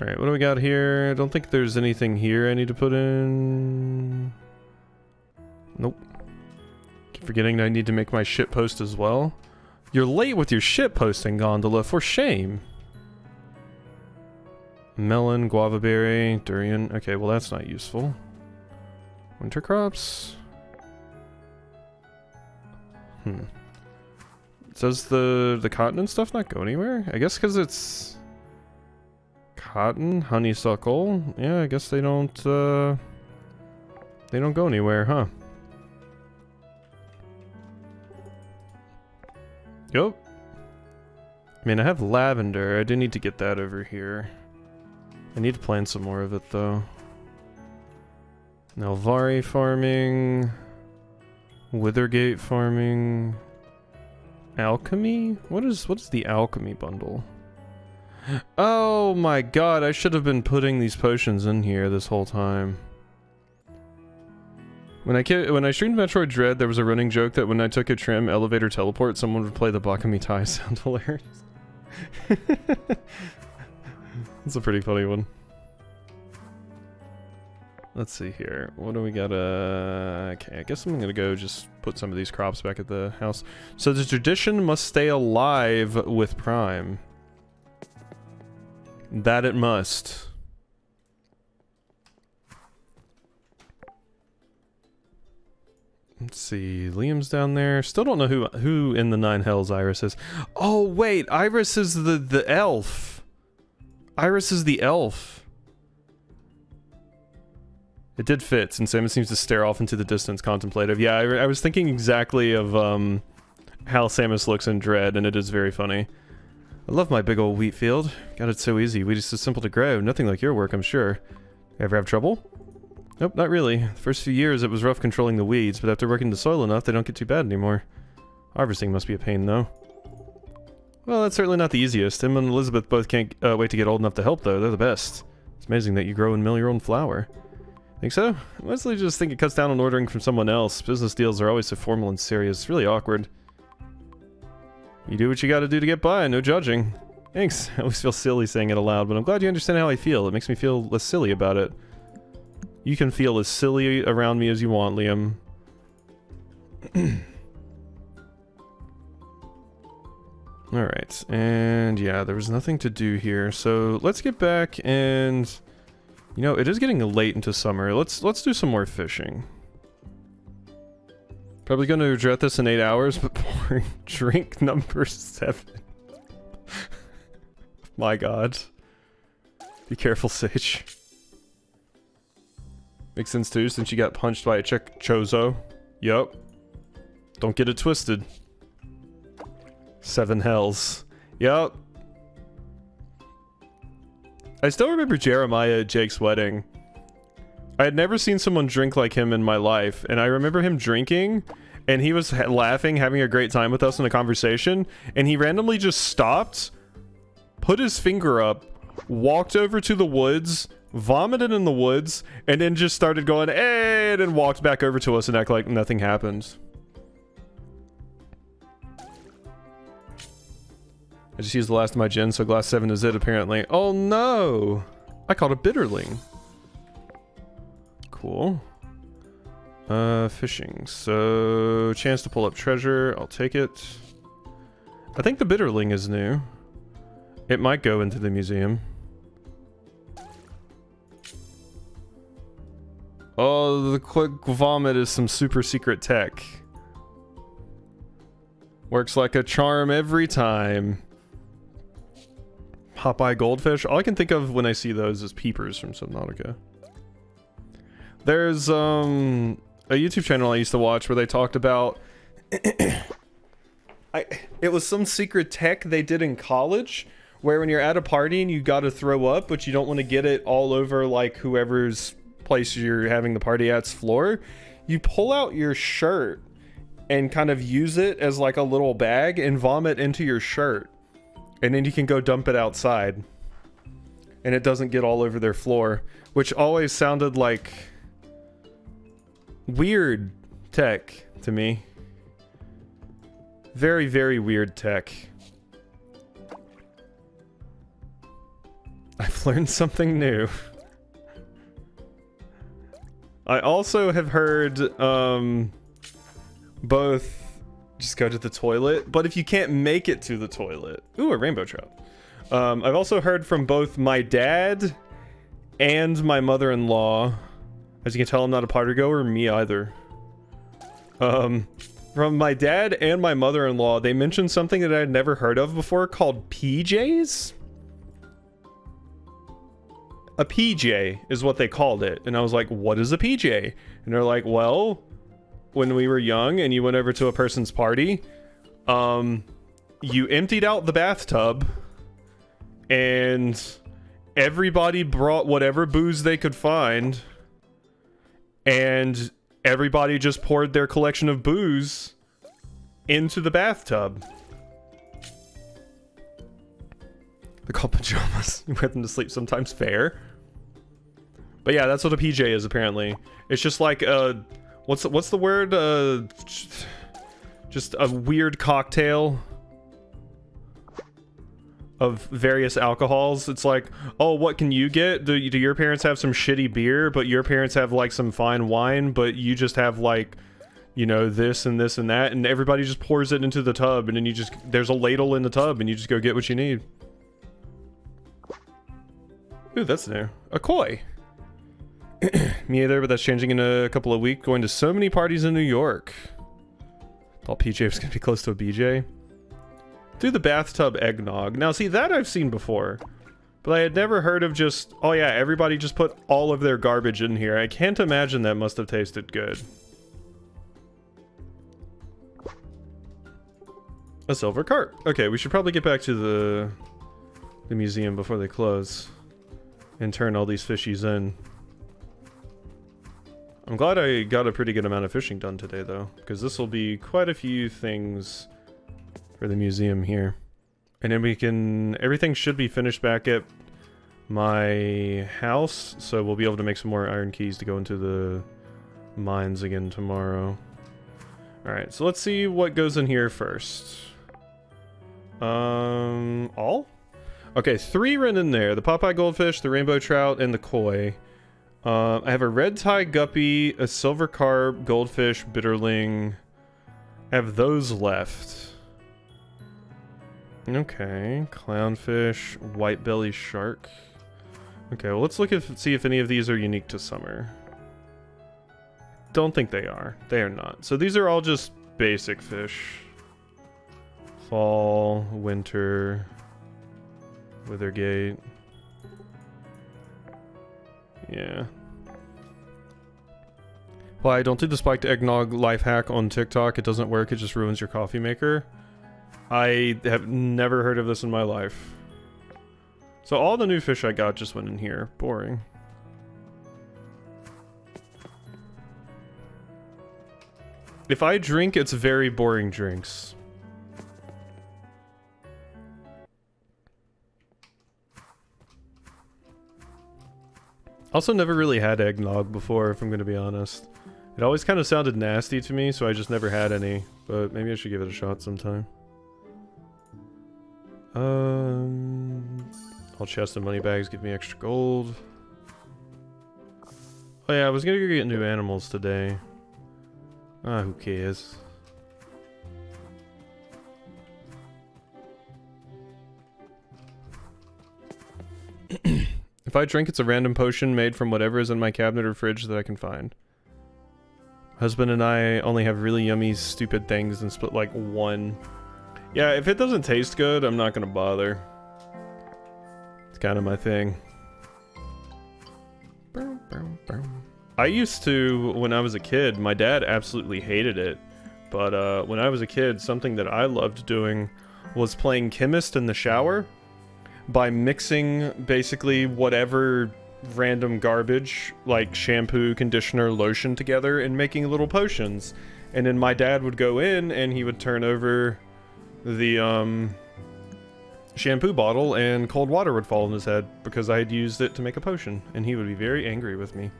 S1: Alright, what do we got here? I don't think there's anything here I need to put in... Nope. Keep forgetting I need to make my shit post as well. You're late with your shit posting, Gondola, for shame. Melon, guava berry, durian. Okay, well that's not useful. Winter crops. Does the cotton and stuff not go anywhere? I guess because it's cotton, honeysuckle. Yeah, I guess they don't go anywhere, huh? Yup. I mean, I have lavender. I do need to get that over here. I need to plant some more of it, though. Nalvari farming. Withergate farming. Alchemy? What is the alchemy bundle? Oh my god, I should have been putting these potions in here this whole time. When I streamed Metroid Dread, there was a running joke that when I took a trim elevator teleport, someone would play the Bakami Tai sound hilarious. That's a pretty funny one. Let's see here. What do we got? Okay, I guess I'm gonna go just put some of these crops back at the house. So the tradition must stay alive with Prime. That it must. Let's see. Liam's down there. Still don't know who in the Nine Hells Iris is. Oh wait, Iris is the elf. Iris is the elf. It did fit, since Samus seems to stare off into the distance, contemplative. Yeah, I was thinking exactly of how Samus looks in Dread, and it is very funny. I love my big old wheat field. God, it's so easy. Wheat is so simple to grow. Nothing like your work, I'm sure. Ever have trouble? Nope, not really. The first few years it was rough controlling the weeds, but after working the soil enough, they don't get too bad anymore. Harvesting must be a pain, though. Well, that's certainly not the easiest. Him and Elizabeth both can't wait to get old enough to help, though. They're the best. It's amazing that you grow and mill your own flour. Think so? I mostly just think it cuts down on ordering from someone else. Business deals are always so formal and serious. It's really awkward. You do what you gotta do to get by, no judging. Thanks. I always feel silly saying it aloud, but I'm glad you understand how I feel. It makes me feel less silly about it. You can feel as silly around me as you want, Liam. Alright, and yeah, there was nothing to do here, so let's get back and... You know, it is getting late into summer. Let's do some more fishing. Probably gonna regret this in 8 hours, but pouring drink number 7. My god. Be careful, Sage. Makes sense too, since you got punched by a Chozo. Yup. Don't get it twisted. 7 hells. Yup. I still remember Jeremiah at Jake's wedding. I had never seen someone drink like him in my life, and I remember him drinking, and he was laughing, having a great time with us in a conversation, and he randomly just stopped, put his finger up, walked over to the woods, vomited in the woods, and then just started going, hey, and then walked back over to us and act like nothing happened. I just used the last of my gen, so glass 7 is it, apparently. Oh no! I caught a bitterling. Cool. Fishing. So, chance to pull up treasure. I'll take it. I think the bitterling is new. It might go into the museum. Oh, the quick vomit is some super secret tech. Works like a charm every time. Popeye goldfish. All I can think of when I see those is peepers from Subnautica. There's a YouTube channel I used to watch where they talked about it was some secret tech they did in college where when you're at a party and you gotta throw up but you don't want to get it all over like whoever's place you're having the party at's floor, you pull out your shirt and kind of use it as like a little bag and vomit into your shirt, and then you can go dump it outside and it doesn't get all over their floor, which always sounded like weird tech to me. Very, very weird tech. I've learned something new. I also have heard both just go to the toilet, but if you can't make it to the toilet, ooh, a rainbow trout. I've also heard from both my dad and my mother-in-law. As you can tell, I'm not a party goer, me either. From my dad and my mother-in-law, they mentioned something that I had never heard of before called PJs. A PJ is what they called it. And I was like, what is a PJ? And they're like, well, when we were young and you went over to a person's party, you emptied out the bathtub and everybody brought whatever booze they could find, and everybody just poured their collection of booze into the bathtub. They're called pajamas. You wear them to sleep sometimes, fair. But yeah, that's what a PJ is apparently. It's just like a, what's the word? Just a weird cocktail of various alcohols. It's like, oh, what can you get? Do your parents have some shitty beer, but your parents have like some fine wine, but you just have like, you know, this and this and that, and everybody just pours it into the tub, and then you just, there's a ladle in the tub, and you just go get what you need. Ooh, that's new. A koi. Me either, but that's changing in a couple of weeks. Going to so many parties in New York. Thought PJ was gonna be close to a BJ. Do the bathtub eggnog. Now, see, that I've seen before, but I had never heard of just, oh yeah, everybody just put all of their garbage in here. I can't imagine that must have tasted good. A silver carp. Okay, we should probably get back to the museum before they close and turn all these fishies in. I'm glad I got a pretty good amount of fishing done today, though, because this will be quite a few things for the museum here. And then we can, everything should be finished back at my house, so we'll be able to make some more iron keys to go into the mines again tomorrow. Alright, so let's see what goes in here first. All? Okay, 3 run in there. The Popeye goldfish, the rainbow trout, and the koi. I have a red tie guppy, a silver carp, goldfish, bitterling. I have those left. Okay, clownfish, white belly shark. Okay, well let's look at see if any of these are unique to summer. Don't think they are. They are not. So these are all just basic fish. Fall, winter, withergate. Yeah. Why, don't do the spiked eggnog life hack on TikTok. It doesn't work. It just ruins your coffee maker. I have never heard of this in my life. So all the new fish I got just went in here. Boring. If I drink, it's very boring drinks. Also never really had eggnog before, if I'm going to be honest. It always kind of sounded nasty to me, so I just never had any. But maybe I should give it a shot sometime. All chest and money bags give me extra gold. Oh yeah, I was gonna go get new animals today. Ah, who cares? If I drink, it's a random potion made from whatever is in my cabinet or fridge that I can find. Husband and I only have really yummy, stupid things and split like one. Yeah, if it doesn't taste good, I'm not gonna bother. It's kind of my thing. I used to, when I was a kid, my dad absolutely hated it. But when I was a kid, something that I loved doing was playing chemist in the shower by mixing basically whatever random garbage, like shampoo, conditioner, lotion together and making little potions. And then my dad would go in and he would turn over the shampoo bottle and cold water would fall on his head because I had used it to make a potion, and he would be very angry with me.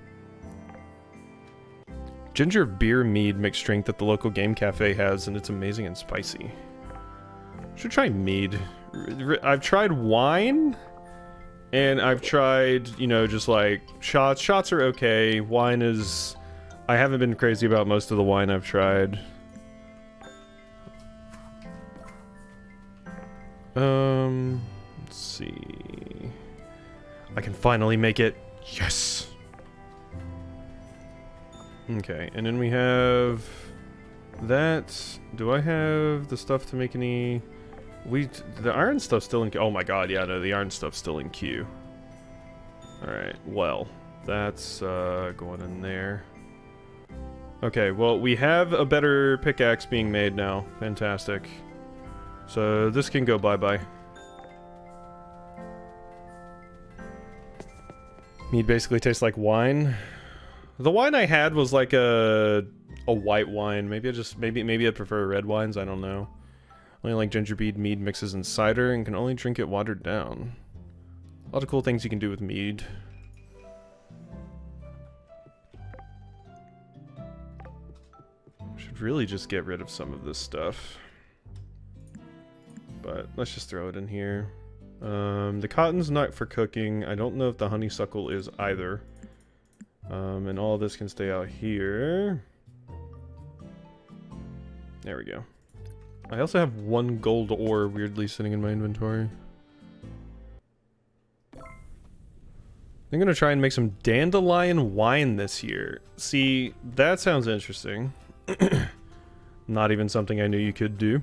S1: Ginger beer mead mixed drink that the local game cafe has, and it's amazing and spicy. Should try mead. I've tried wine, and I've tried, you know, just like shots. Shots are okay. Wine is... I haven't been crazy about most of the wine I've tried. Let's see. I can finally make it. Yes! Okay, and then we have that. Do I have the stuff to make any... The iron stuff's still in queue. Oh my god, yeah, no, the iron stuff's still in queue. Alright, well, that's going in there. Okay, well, we have a better pickaxe being made now. Fantastic. So this can go bye-bye. Mead basically tastes like wine. The wine I had was like a white wine. Maybe I prefer red wines, I don't know. Only like ginger beer mead mixes in cider and can only drink it watered down. A lot of cool things you can do with mead. Should really just get rid of some of this stuff. But let's just throw it in here. The cotton's not for cooking. I don't know if the honeysuckle is either. And all of this can stay out here. There we go. I also have one gold ore weirdly sitting in my inventory. I'm gonna try and make some dandelion wine this year. See, that sounds interesting. Not even something I knew you could do.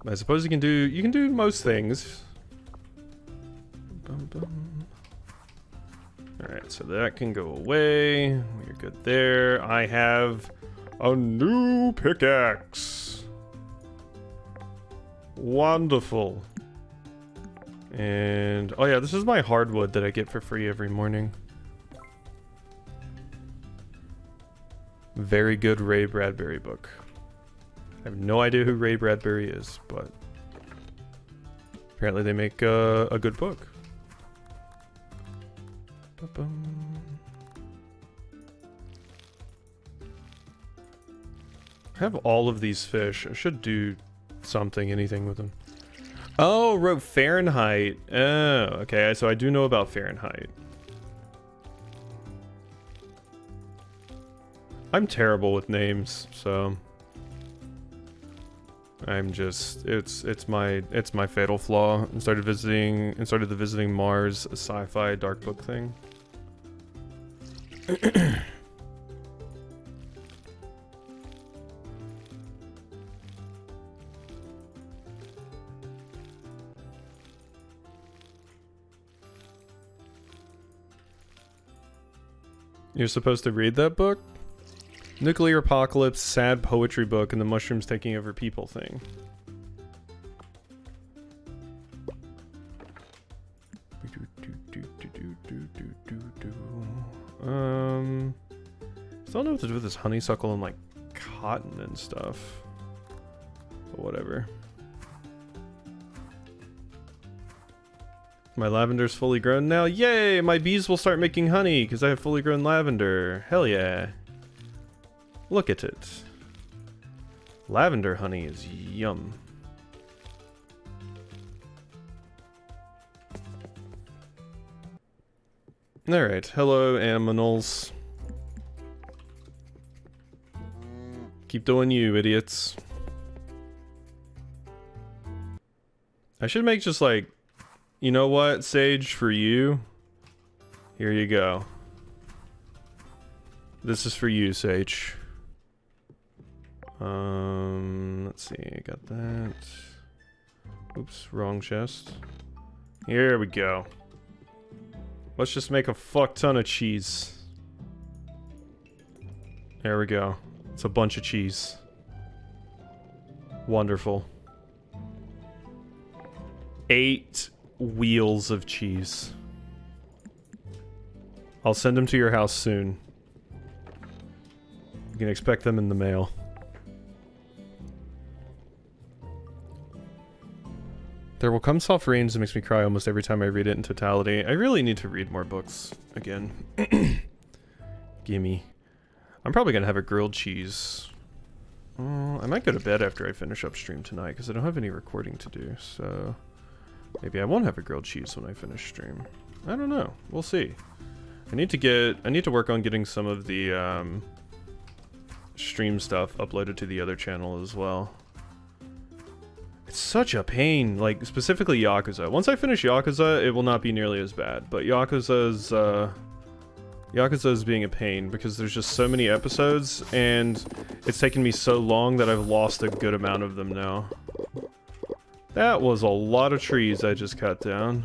S1: I suppose you can do most things. Alright, so that can go away. We're good there. I have a new pickaxe. Wonderful. And, oh yeah, this is my hardwood that I get for free every morning. Very good Ray Bradbury book. I have no idea who Ray Bradbury is, but apparently they make a good book. I have all of these fish. I should do something, anything with them. Oh, wrote Fahrenheit. Oh, okay, so I do know about Fahrenheit. I'm terrible with names, so I'm just it's my fatal flaw. And started the Visiting Mars sci-fi dark book thing. You're supposed to read that book? Nuclear apocalypse, sad poetry book, and the mushrooms taking over people thing. Still don't know what to do with this honeysuckle and like cotton and stuff. But whatever. My lavender's fully grown now. Yay! My bees will start making honey because I have fully grown lavender. Hell yeah. Look at it. Lavender honey is yum. Alright, hello animals. Keep doing you, idiots. I should make just like You know what, Sage, for you, here you go. This is for you, Sage. Let's see, I got that. Oops, wrong chest. Here we go. Let's just make a fuck ton of cheese. There we go. It's a bunch of cheese. Wonderful. 8 wheels of cheese. I'll send them to your house soon. You can expect them in the mail. There will come soft rains that makes me cry almost every time I read it in totality. I really need to read more books again. Gimme. I'm probably gonna have a grilled cheese. I might go to bed after I finish up stream tonight because I don't have any recording to do, so maybe I won't have a grilled cheese when I finish stream. I don't know. We'll see. I need to work on getting some of the stream stuff uploaded to the other channel as well. It's such a pain, like specifically Yakuza. Once I finish Yakuza, it will not be nearly as bad, but Yakuza's being a pain because there's just so many episodes and it's taken me so long that I've lost a good amount of them now. That was a lot of trees I just cut down.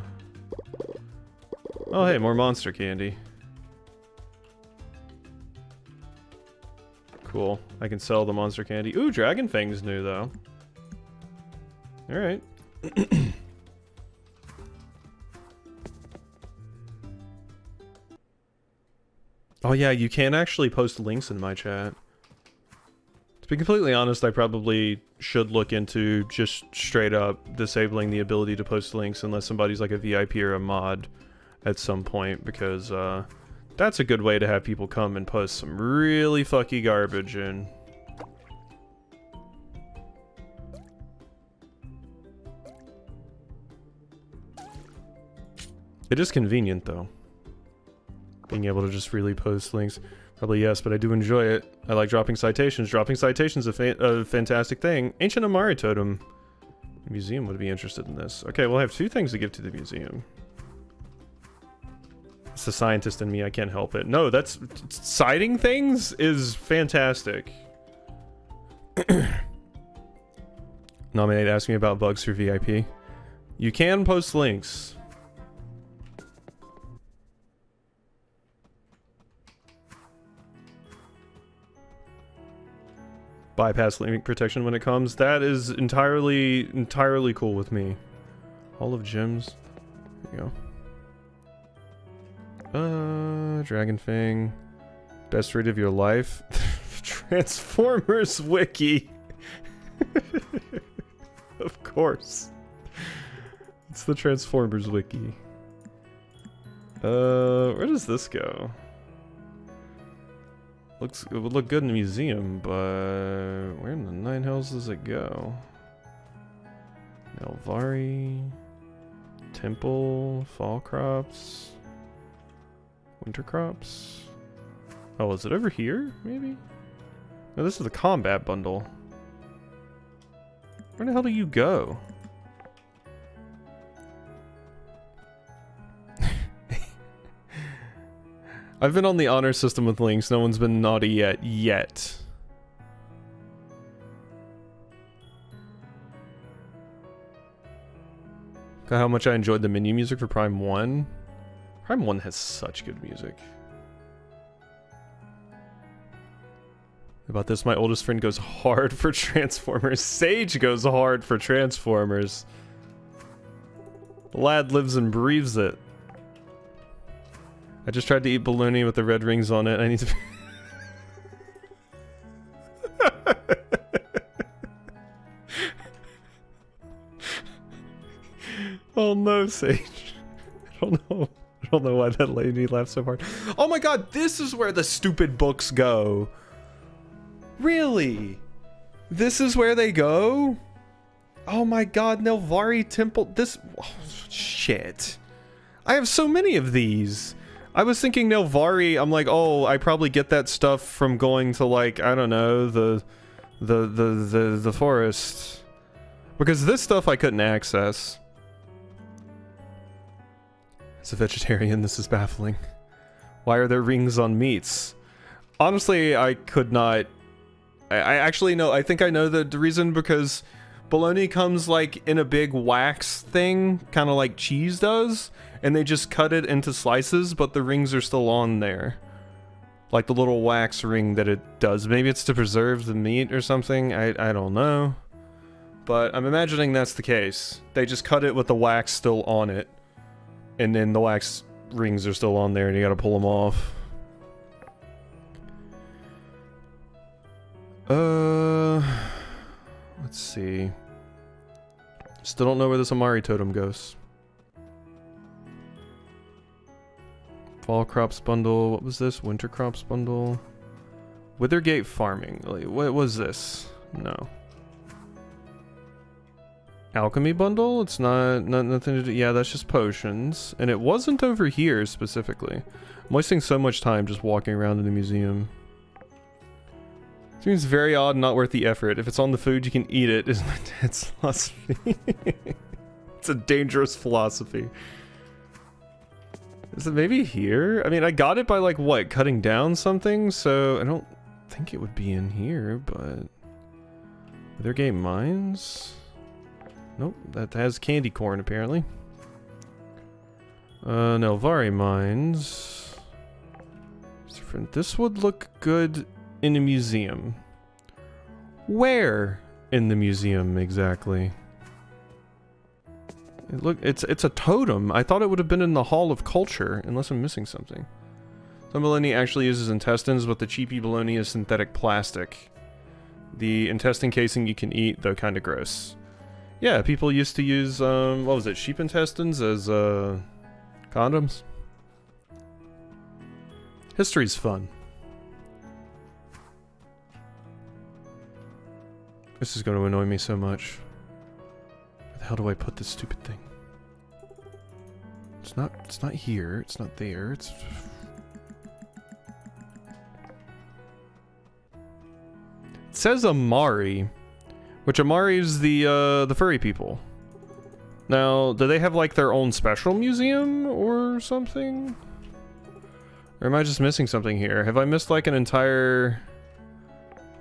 S1: Oh hey, more monster candy. Cool. I can sell the monster candy. Ooh, Dragon Fang's new though. Alright. Oh yeah, you can actually post links in my chat. To be completely honest, I probably should look into just straight up disabling the ability to post links unless somebody's like a VIP or a mod at some point, because that's a good way to have people come and post some really fucky garbage in. It is convenient though, being able to just freely post links. Probably yes, but I do enjoy it. I like dropping citations. Dropping citations is a fantastic thing. Ancient Amari Totem. The museum would be interested in this. Okay, we'll have 2 things to give to the museum. It's the scientist in me, I can't help it. No, that's... citing things is fantastic. Nominate, ask me about bugs for VIP. You can post links. Bypass link protection when it comes. That is entirely cool with me. Hall of Gems. There you go. Dragon Fang. Best read of your life. Transformers Wiki. Of course. It's the Transformers Wiki. Where does this go? It would look good in the museum, but where in the 9 hells does it go? Nelvari, Temple, Fall Crops, Winter Crops. Oh, is it over here, maybe? No, this is the combat bundle. Where the hell do you go? I've been on the honor system with links. No one's been naughty yet. God, how much I enjoyed the menu music for Prime 1. Prime 1 has such good music. About this, my oldest friend goes hard for Transformers. Sage goes hard for Transformers. The lad lives and breathes it. I just tried to eat bologna with the red rings on it. I need to... Oh no, Sage. I don't know why that lady laughed so hard. Oh my god, this is where the stupid books go. Really? This is where they go? Oh my god, Nelvari Temple. This... oh, shit. I have so many of these. I was thinking Nelvari, I'm like, oh, I probably get that stuff from going to, like, I don't know, the forest. Because this stuff I couldn't access. As a vegetarian, this is baffling. Why are there rings on meats? Honestly, I could not... I actually know, I think I know the reason, because bologna comes like in a big wax thing, kind of like cheese does, and they just cut it into slices, but the rings are still on there. Like the little wax ring that it does. Maybe it's to preserve the meat or something, I don't know. But I'm imagining that's the case. They just cut it with the wax still on it, and then the wax rings are still on there and you gotta pull them off. Let's see. Still don't know where this Amari totem goes. Fall crops bundle. What was this? Winter crops bundle. Withergate farming. Like, what was this? No. Alchemy bundle? It's nothing to do. Yeah, that's just potions. And it wasn't over here specifically. I'm wasting so much time just walking around in the museum. Seems very odd and not worth the effort. If it's on the food, you can eat it. Isn't it? It's philosophy. It's a dangerous philosophy. Is it maybe here? I mean, I got it by like, what, cutting down something? So I don't think it would be in here, but... Withergate Mines? Nope, that has candy corn apparently. No, Vari Mines. This would look good in a museum. Where in the museum exactly? Look, it's a totem. I thought it would have been in the Hall of Culture, unless I'm missing something. Some bologna actually uses intestines, but the cheapy bologna is synthetic plastic. The intestine casing you can eat, though kind of gross. Yeah, people used to use, what was it, sheep intestines as, condoms? History's fun. This is going to annoy me so much. Where the hell do I put this stupid thing? It's not here, it's not there, it's... It says Amari, which Amari is the furry people. Now, do they have like their own special museum or something? Or am I just missing something here? Have I missed like an entire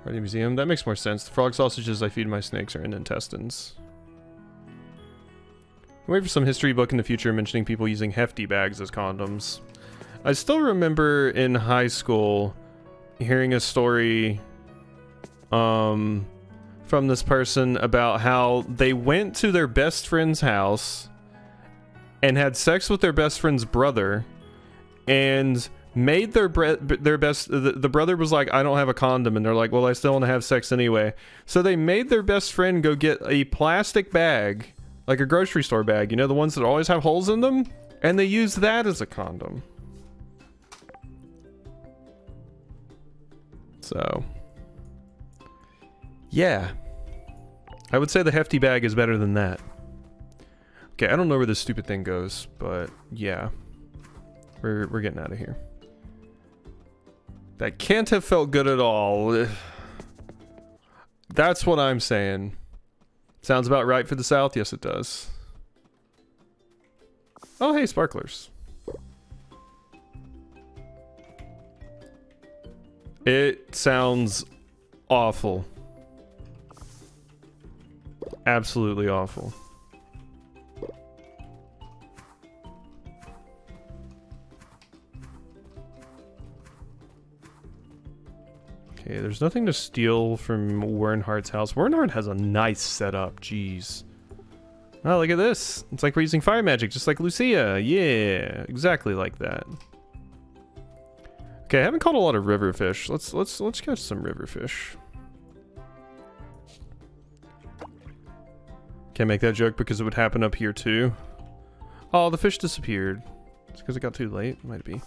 S1: furry museum? That makes more sense. The frog sausages I feed my snakes are in intestines. Wait for some history book in the future mentioning people using hefty bags as condoms. I still remember in high school hearing a story from this person about how they went to their best friend's house and had sex with their best friend's brother and made their best... The brother was like, I don't have a condom, and they're like, well, I still want to have sex anyway. So they made their best friend go get a plastic bag, like a grocery store bag, you know, the ones that always have holes in them, and they used that as a condom. So, yeah. I would say the hefty bag is better than that. Okay, I don't know where this stupid thing goes, but yeah. We're getting out of here. That can't have felt good at all. That's what I'm saying. Sounds about right for the South. Yes, it does. Oh, hey, sparklers. It sounds awful. Absolutely awful. Okay, there's nothing to steal from Wernhardt's house. Wernhardt has a nice setup, jeez. Oh, look at this. It's like we're using fire magic, just like Lucia. Yeah, exactly like that. Okay, I haven't caught a lot of river fish. Let's catch some river fish. Can't make that joke because it would happen up here too. Oh, the fish disappeared. It's because it got too late. Might be.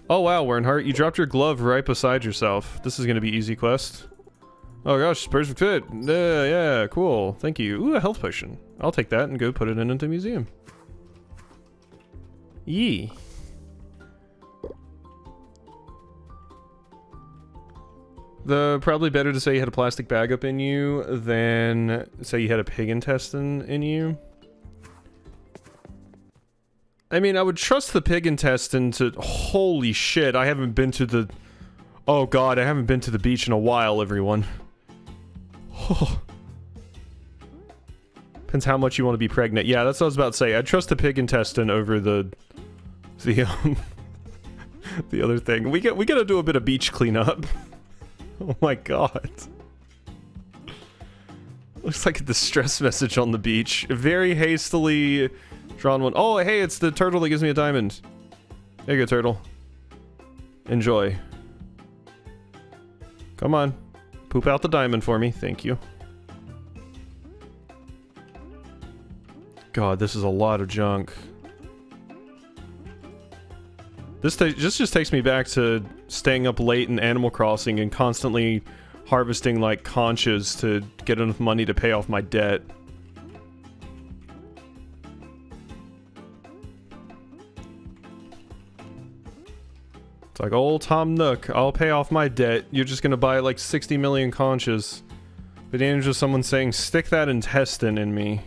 S1: Oh wow, Wernhardt, you dropped your glove right beside yourself. This is gonna be easy quest. Oh gosh, perfect fit. Yeah, cool. Thank you. Ooh, a health potion. I'll take that and go put it into the museum. Yee. Probably better to say you had a plastic bag up in you than say you had a pig intestine in you. I mean, I would trust the pig intestine to... Holy shit, I haven't been to the... Oh god, I haven't been to the beach in a while, everyone. Oh. Depends how much you want to be pregnant. Yeah, that's what I was about to say. I'd trust the pig intestine over the the other thing. We gotta do a bit of beach cleanup. Oh my god. Looks like a distress message on the beach. Very hastily drawn one. Oh, hey, it's the turtle that gives me a diamond. There you go, turtle. Enjoy. Come on. Poop out the diamond for me. Thank you. God, this is a lot of junk. This just takes me back to staying up late in Animal Crossing and constantly harvesting, like, conches to get enough money to pay off my debt. It's like, old Tom Nook, I'll pay off my debt. You're just gonna buy, like, 60 million conches. But then just someone saying, stick that intestine in me.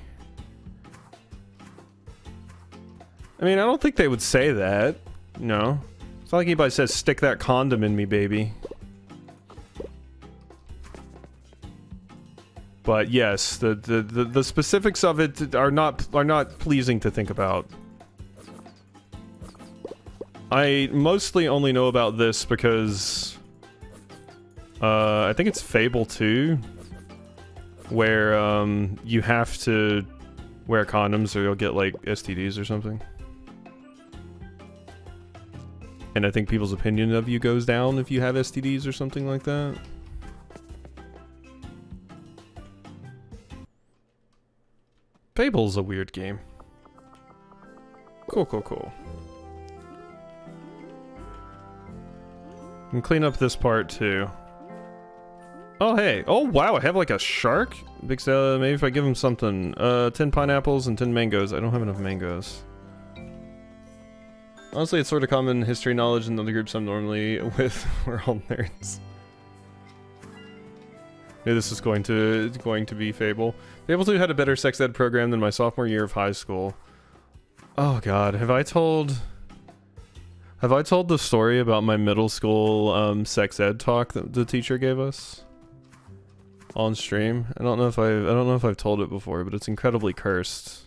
S1: I mean, I don't think they would say that. No. It's not like anybody says, stick that condom in me, baby. But yes, the specifics of it are not pleasing to think about. I mostly only know about this because I think it's Fable 2, where you have to wear condoms or you'll get like STDs or something. And I think people's opinion of you goes down if you have STDs or something like that. Fable's a weird game. Cool, cool, cool. And clean up this part too. Oh hey, oh wow, I have like a shark? Big maybe if I give him something. 10 pineapples and 10 mangoes. I don't have enough mangoes. Honestly, it's sort of common history knowledge in the groups I'm normally with. We're all nerds. Yeah, this is going to be Fable. Fable 2 had a better sex ed program than my sophomore year of high school. Oh god, have I told the story about my middle school sex ed talk that the teacher gave us on stream? I don't know if I've told it before, but it's incredibly cursed.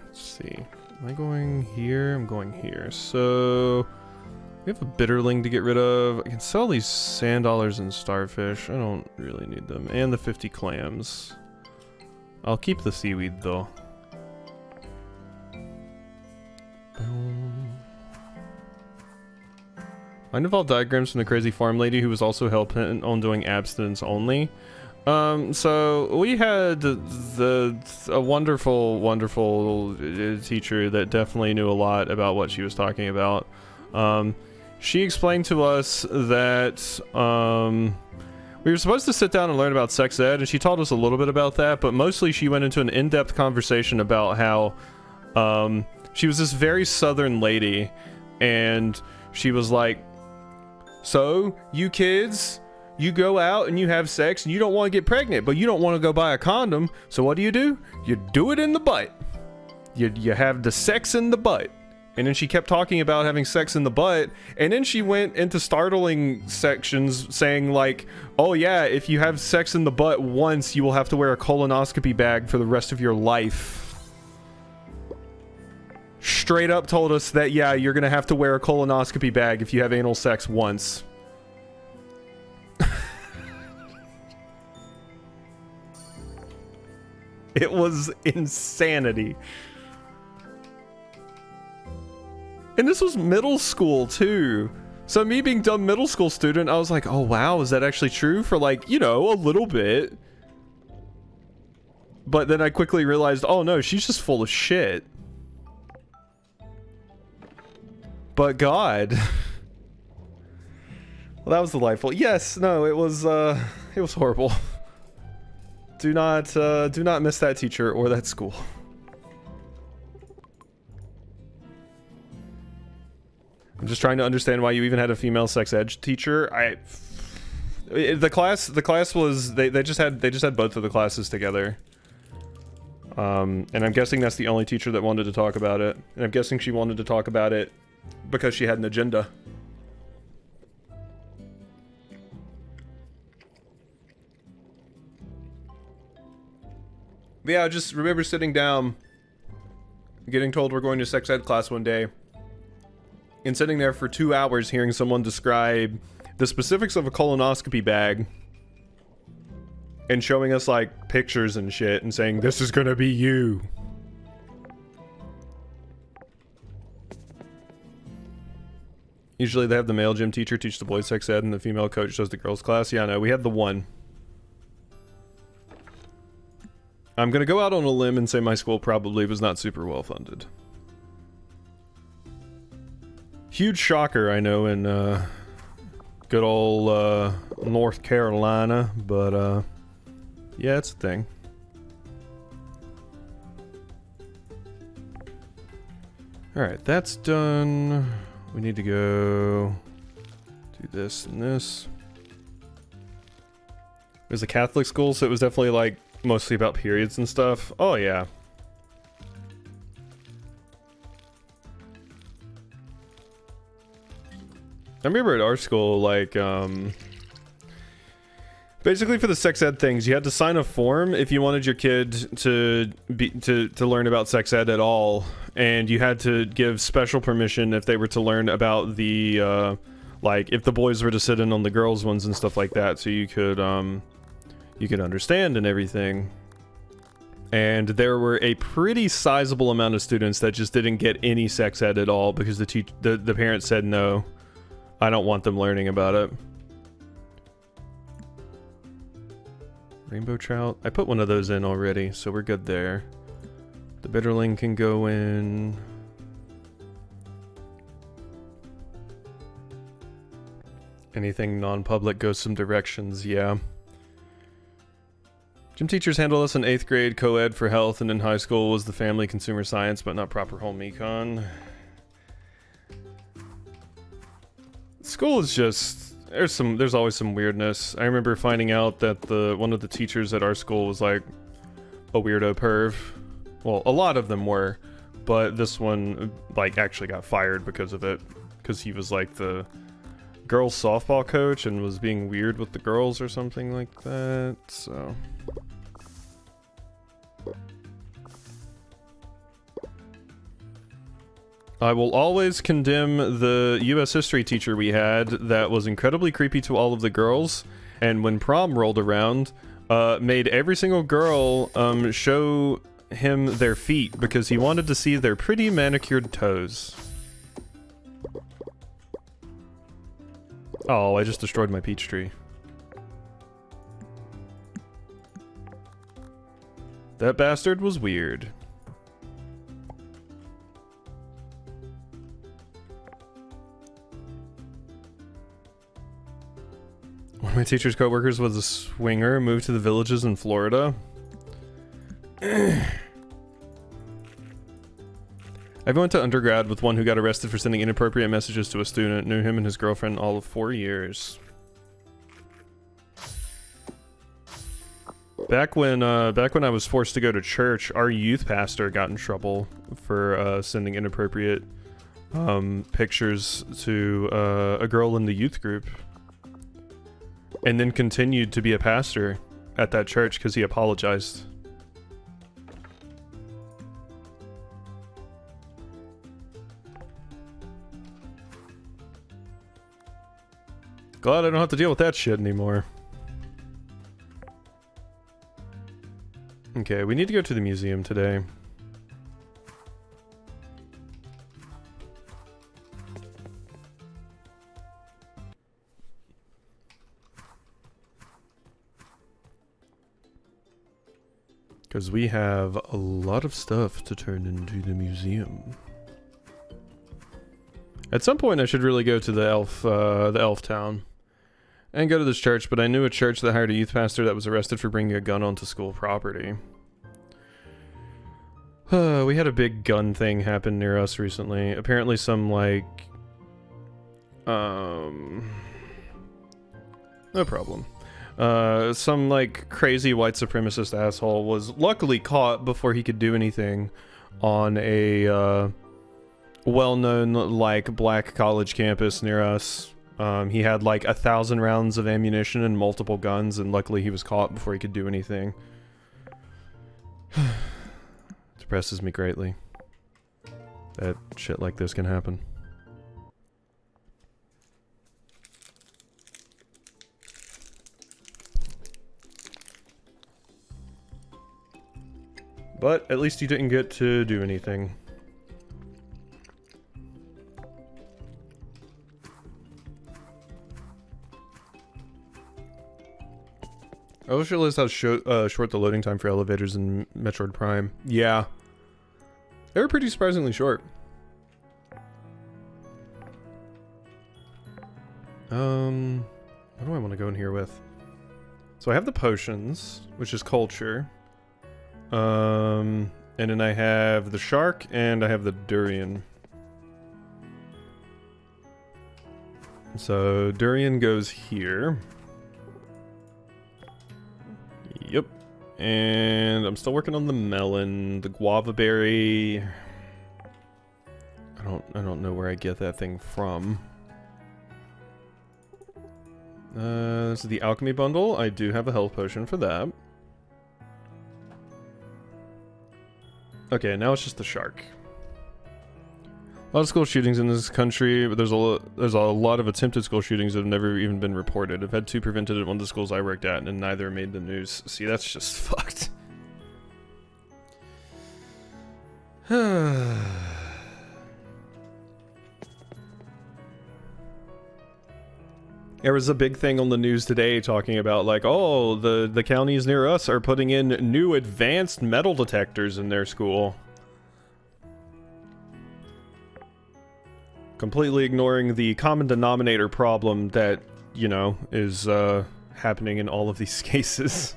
S1: Let's see. Am I going here? I'm going here. So we have a bitterling to get rid of. I can sell these sand dollars and starfish. I don't really need them. And the 50 clams. I'll keep the seaweed though. Mind if all diagrams from the crazy farm lady who was also hell-bent on doing abstinence only? So we had a wonderful, wonderful teacher that definitely knew a lot about what she was talking about. She explained to us that we were supposed to sit down and learn about sex ed, and she taught us a little bit about that, but mostly she went into an in-depth conversation about how she was this very southern lady, and she was like, so you kids, you go out and you have sex and you don't want to get pregnant, but you don't want to go buy a condom, so what do? You do it in the butt. You have the sex in the butt. And then she kept talking about having sex in the butt, and then she went into startling sections saying like, oh yeah, if you have sex in the butt once, you will have to wear a colonoscopy bag for the rest of your life. Straight up told us that, yeah, you're gonna have to wear a colonoscopy bag if you have anal sex once. It was insanity. And this was middle school too. So me being dumb middle school student, I was like, oh wow, is that actually true? For like, you know, a little bit. But then I quickly realized, oh no, she's just full of shit. But God. Well, that was delightful. Yes, no, it was horrible. Do not miss that teacher or that school. I'm just trying to understand why you even had a female sex ed teacher. The class was they just had both of the classes together. And I'm guessing that's the only teacher that wanted to talk about it. And I'm guessing she wanted to talk about it because she had an agenda. But yeah, I just remember sitting down, getting told we're going to sex ed class one day, and sitting there for 2 hours hearing someone describe the specifics of a colonoscopy bag and showing us like pictures and shit and saying, this is gonna be you. Usually they have the male gym teacher teach the boys sex ed and the female coach does the girls class. Yeah, no, we had the one. I'm gonna go out on a limb and say my school probably was not super well funded. Huge shocker, I know, in good old North Carolina, but yeah, it's a thing. Alright, that's done. We need to go do this and this. It was a Catholic school, so it was definitely like mostly about periods and stuff. Oh yeah. I remember at our school, like, basically for the sex ed things, you had to sign a form if you wanted your kid to learn about sex ed at all, and you had to give special permission if they were to learn about the, like, if the boys were to sit in on the girls' ones and stuff like that, so you could understand and everything. And there were a pretty sizable amount of students that just didn't get any sex ed at all because the parents said no. I don't want them learning about it. Rainbow trout. I put one of those in already, so we're good there. The bitterling can go in. Anything non-public goes some directions, yeah. Gym teachers handle us in 8th grade, co-ed for health, and in high school was the family consumer science, but not proper home econ. School is just, there's always some weirdness. I remember finding out that one of the teachers at our school was like a weirdo perv. Well, a lot of them were, but this one like actually got fired because of it, because he was like the girls softball coach and was being weird with the girls or something like that. So I will always condemn the US history teacher we had that was incredibly creepy to all of the girls, and when prom rolled around, made every single girl show him their feet because he wanted to see their pretty manicured toes. Oh, I just destroyed my peach tree. That bastard was weird. One of my teacher's co-workers was a swinger, moved to the villages in Florida. I went to undergrad with one who got arrested for sending inappropriate messages to a student. Knew him and his girlfriend all of 4 years. Back when I was forced to go to church, our youth pastor got in trouble for sending inappropriate pictures to a girl in the youth group. And then continued to be a pastor at that church because he apologized. Glad I don't have to deal with that shit anymore. Okay, we need to go to the museum today. Because we have a lot of stuff to turn into the museum. At some point I should really go to the elf town. And go to this church, but I knew a church that hired a youth pastor that was arrested for bringing a gun onto school property. We had a big gun thing happen near us recently. Apparently some, like, No problem. Some like crazy white supremacist asshole was luckily caught before he could do anything on a well-known like black college campus near us. He had like 1,000 rounds of ammunition and multiple guns, and luckily he was caught before he could do anything. Depresses me greatly that shit like this can happen. But at least he didn't get to do anything. I also realized how short the loading time for elevators in Metroid Prime. Yeah. They were pretty surprisingly short. What do I want to go in here with? So I have the potions, which is culture. And then I have the shark and I have the durian. So durian goes here. Yep. And I'm still working on the melon, the guava berry. I don't know where I get that thing from. This is the alchemy bundle. I do have a health potion for that. Okay, now it's just the shark. A lot of school shootings in this country, but there's a lot of attempted school shootings that have never even been reported. I've had 2 prevented at one of the schools I worked at, and neither made the news. See, that's just fucked. There was a big thing on the news today talking about like, oh, the counties near us are putting in new advanced metal detectors in their school. Completely ignoring the common denominator problem that, you know, is happening in all of these cases.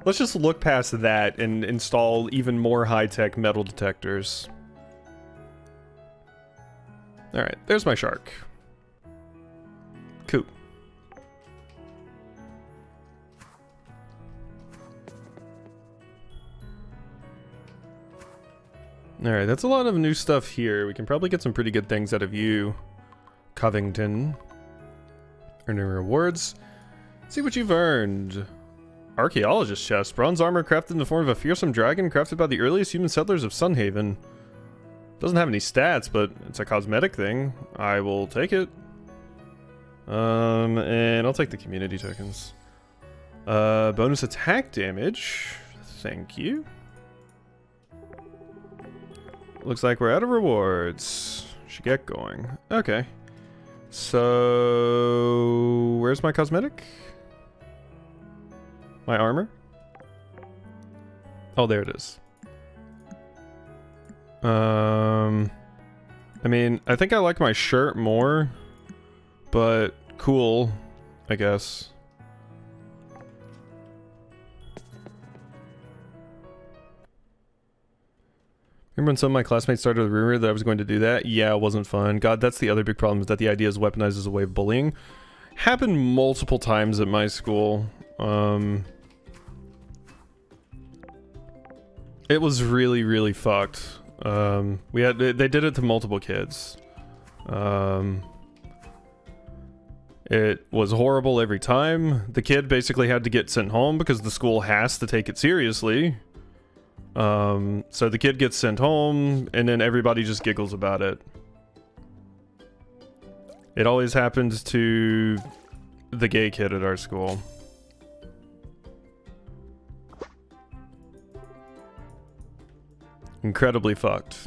S1: Let's just look past that and install even more high-tech metal detectors. Alright, there's my shark. Cool. Alright, that's a lot of new stuff here. We can probably get some pretty good things out of you, Covington. Earning rewards. See what you've earned. Archaeologist chest. Bronze armor crafted in the form of a fearsome dragon crafted by the earliest human settlers of Sunhaven. Doesn't have any stats, but it's a cosmetic thing. I will take it. And I'll take the community tokens. Bonus attack damage. Thank you. Looks like we're out of rewards. Should get going. Okay. So where's my cosmetic? My armor? Oh, there it is. I mean, I think I like my shirt more, but cool, I guess. Remember when some of my classmates started a rumor that I was going to do that? Yeah, it wasn't fun. God, that's the other big problem, is that the idea is weaponized as a way of bullying. Happened multiple times at my school. It was really, really fucked. They did it to multiple kids. It was horrible every time. The kid basically had to get sent home because the school has to take it seriously. So the kid gets sent home, and then everybody just giggles about it. It always happens to the gay kid at our school. Incredibly fucked.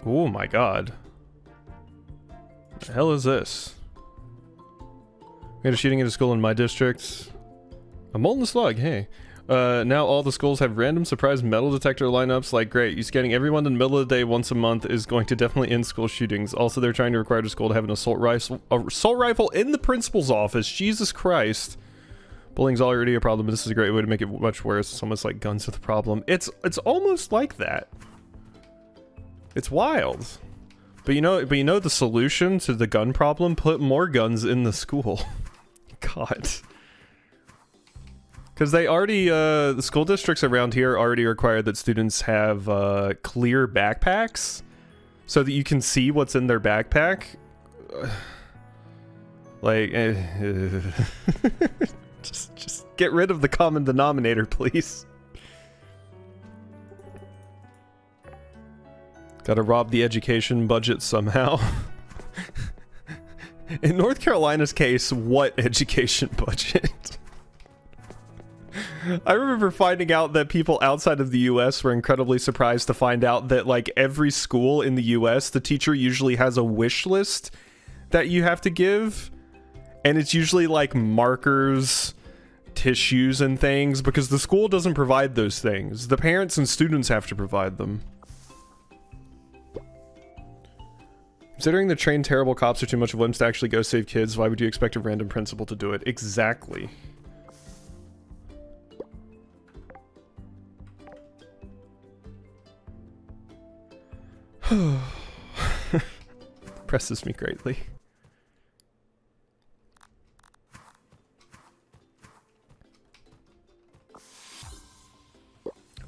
S1: Oh my god. What the hell is this? We had a shooting at a school in my district. A molten slug, hey. Now all the schools have random surprise metal detector lineups. Like, great, you scanning everyone in the middle of the day once a month is going to definitely end school shootings. Also, they're trying to require the school to have an assault rifle in the principal's office. Jesus Christ. Bullying's already a problem, but this is a great way to make it much worse. It's almost like guns are the problem. It's almost like that. It's wild. But you know the solution to the gun problem? Put more guns in the school. God. Because they already, the school districts around here already require that students have clear backpacks so that you can see what's in their backpack. Like, just get rid of the common denominator, please. Gotta rob the education budget somehow. In North Carolina's case, what education budget? I remember finding out that people outside of the US were incredibly surprised to find out that, like, every school in the US, the teacher usually has a wish list that you have to give. And it's usually like markers, tissues, and things, because the school doesn't provide those things. The parents and students have to provide them. Considering the trained terrible cops are too much of wimps to actually go save kids, why would you expect a random principal to do it? Exactly. Presses me greatly.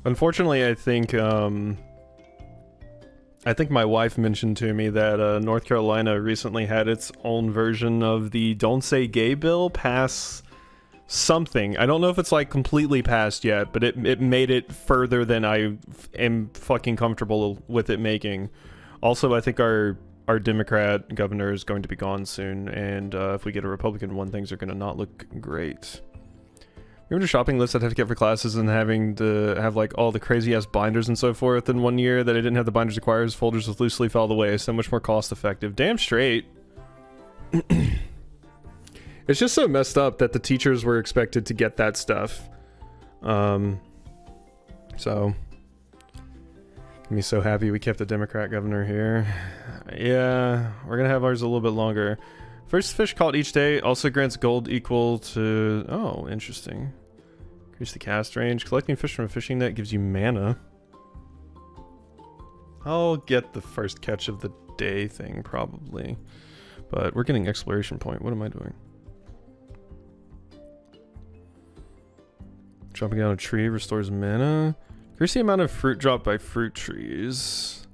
S1: Unfortunately, I think my wife mentioned to me that North Carolina recently had its own version of the Don't Say Gay bill pass something. I don't know if it's like completely passed yet, but it made it further than I am fucking comfortable with it making. Also, I think our Democrat governor is going to be gone soon, and if we get a Republican one, things are going to not look great. Remember the shopping list I'd have to get for classes and having to have like all the crazy ass binders and so forth in one year that I didn't have the binders required, folders with loose leaf filed away, so much more cost effective. Damn straight. It's just so messed up that the teachers were expected to get that stuff. So I'm so happy we kept the Democrat governor here. Yeah, we're gonna have ours a little bit longer. First fish caught each day also grants gold equal to... Oh, interesting. Increase the cast range. Collecting fish from a fishing net gives you mana. I'll get the first catch of the day thing, probably. But we're getting exploration point. What am I doing? Jumping down a tree restores mana. Increase the amount of fruit dropped by fruit trees.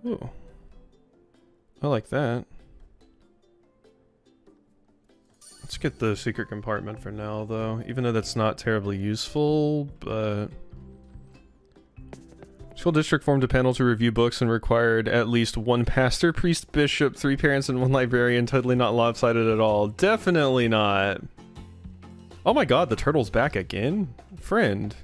S1: Ooh. I like that. Let's get the secret compartment for now, though. Even though that's not terribly useful, but... School district formed a panel to review books and required at least one pastor, priest, bishop, 3 parents, and 1 librarian. Totally not lopsided at all. Definitely not. Oh my god, the turtle's back again? Friend.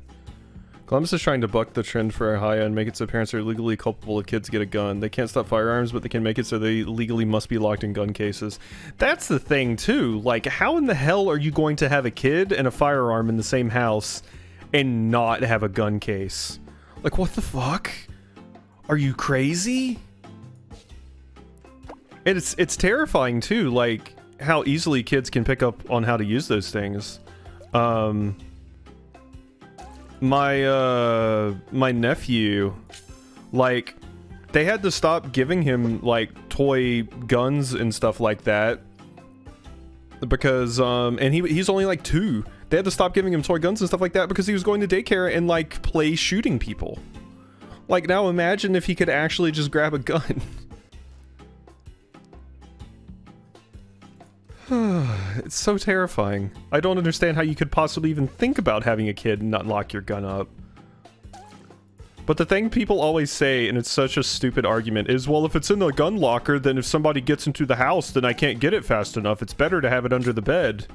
S1: Columbus is trying to buck the trend for Ohio and make it so parents are legally culpable if kids get a gun. They can't stop firearms, but they can make it so they legally must be locked in gun cases. That's the thing, too. Like, how in the hell are you going to have a kid and a firearm in the same house and not have a gun case? Like, what the fuck? Are you crazy? And it's terrifying, too, like, how easily kids can pick up on how to use those things. My nephew, like, they had to stop giving him like toy guns and stuff like that because and he's only like 2. They had to stop giving him toy guns and stuff like that because he was going to daycare and like play shooting people. Like, now imagine if he could actually just grab a gun. It's so terrifying. I don't understand how you could possibly even think about having a kid and not lock your gun up. But the thing people always say, and it's such a stupid argument, is, well, if it's in the gun locker, then if somebody gets into the house, then I can't get it fast enough. It's better to have it under the bed.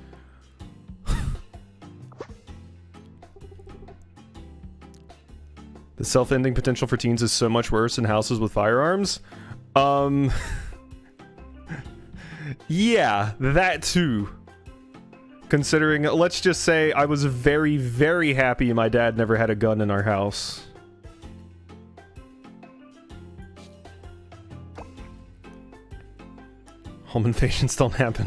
S1: The self-ending potential for teens is so much worse in houses with firearms. Yeah, that too. Considering, let's just say I was very, very happy my dad never had a gun in our house. home invasions don't happen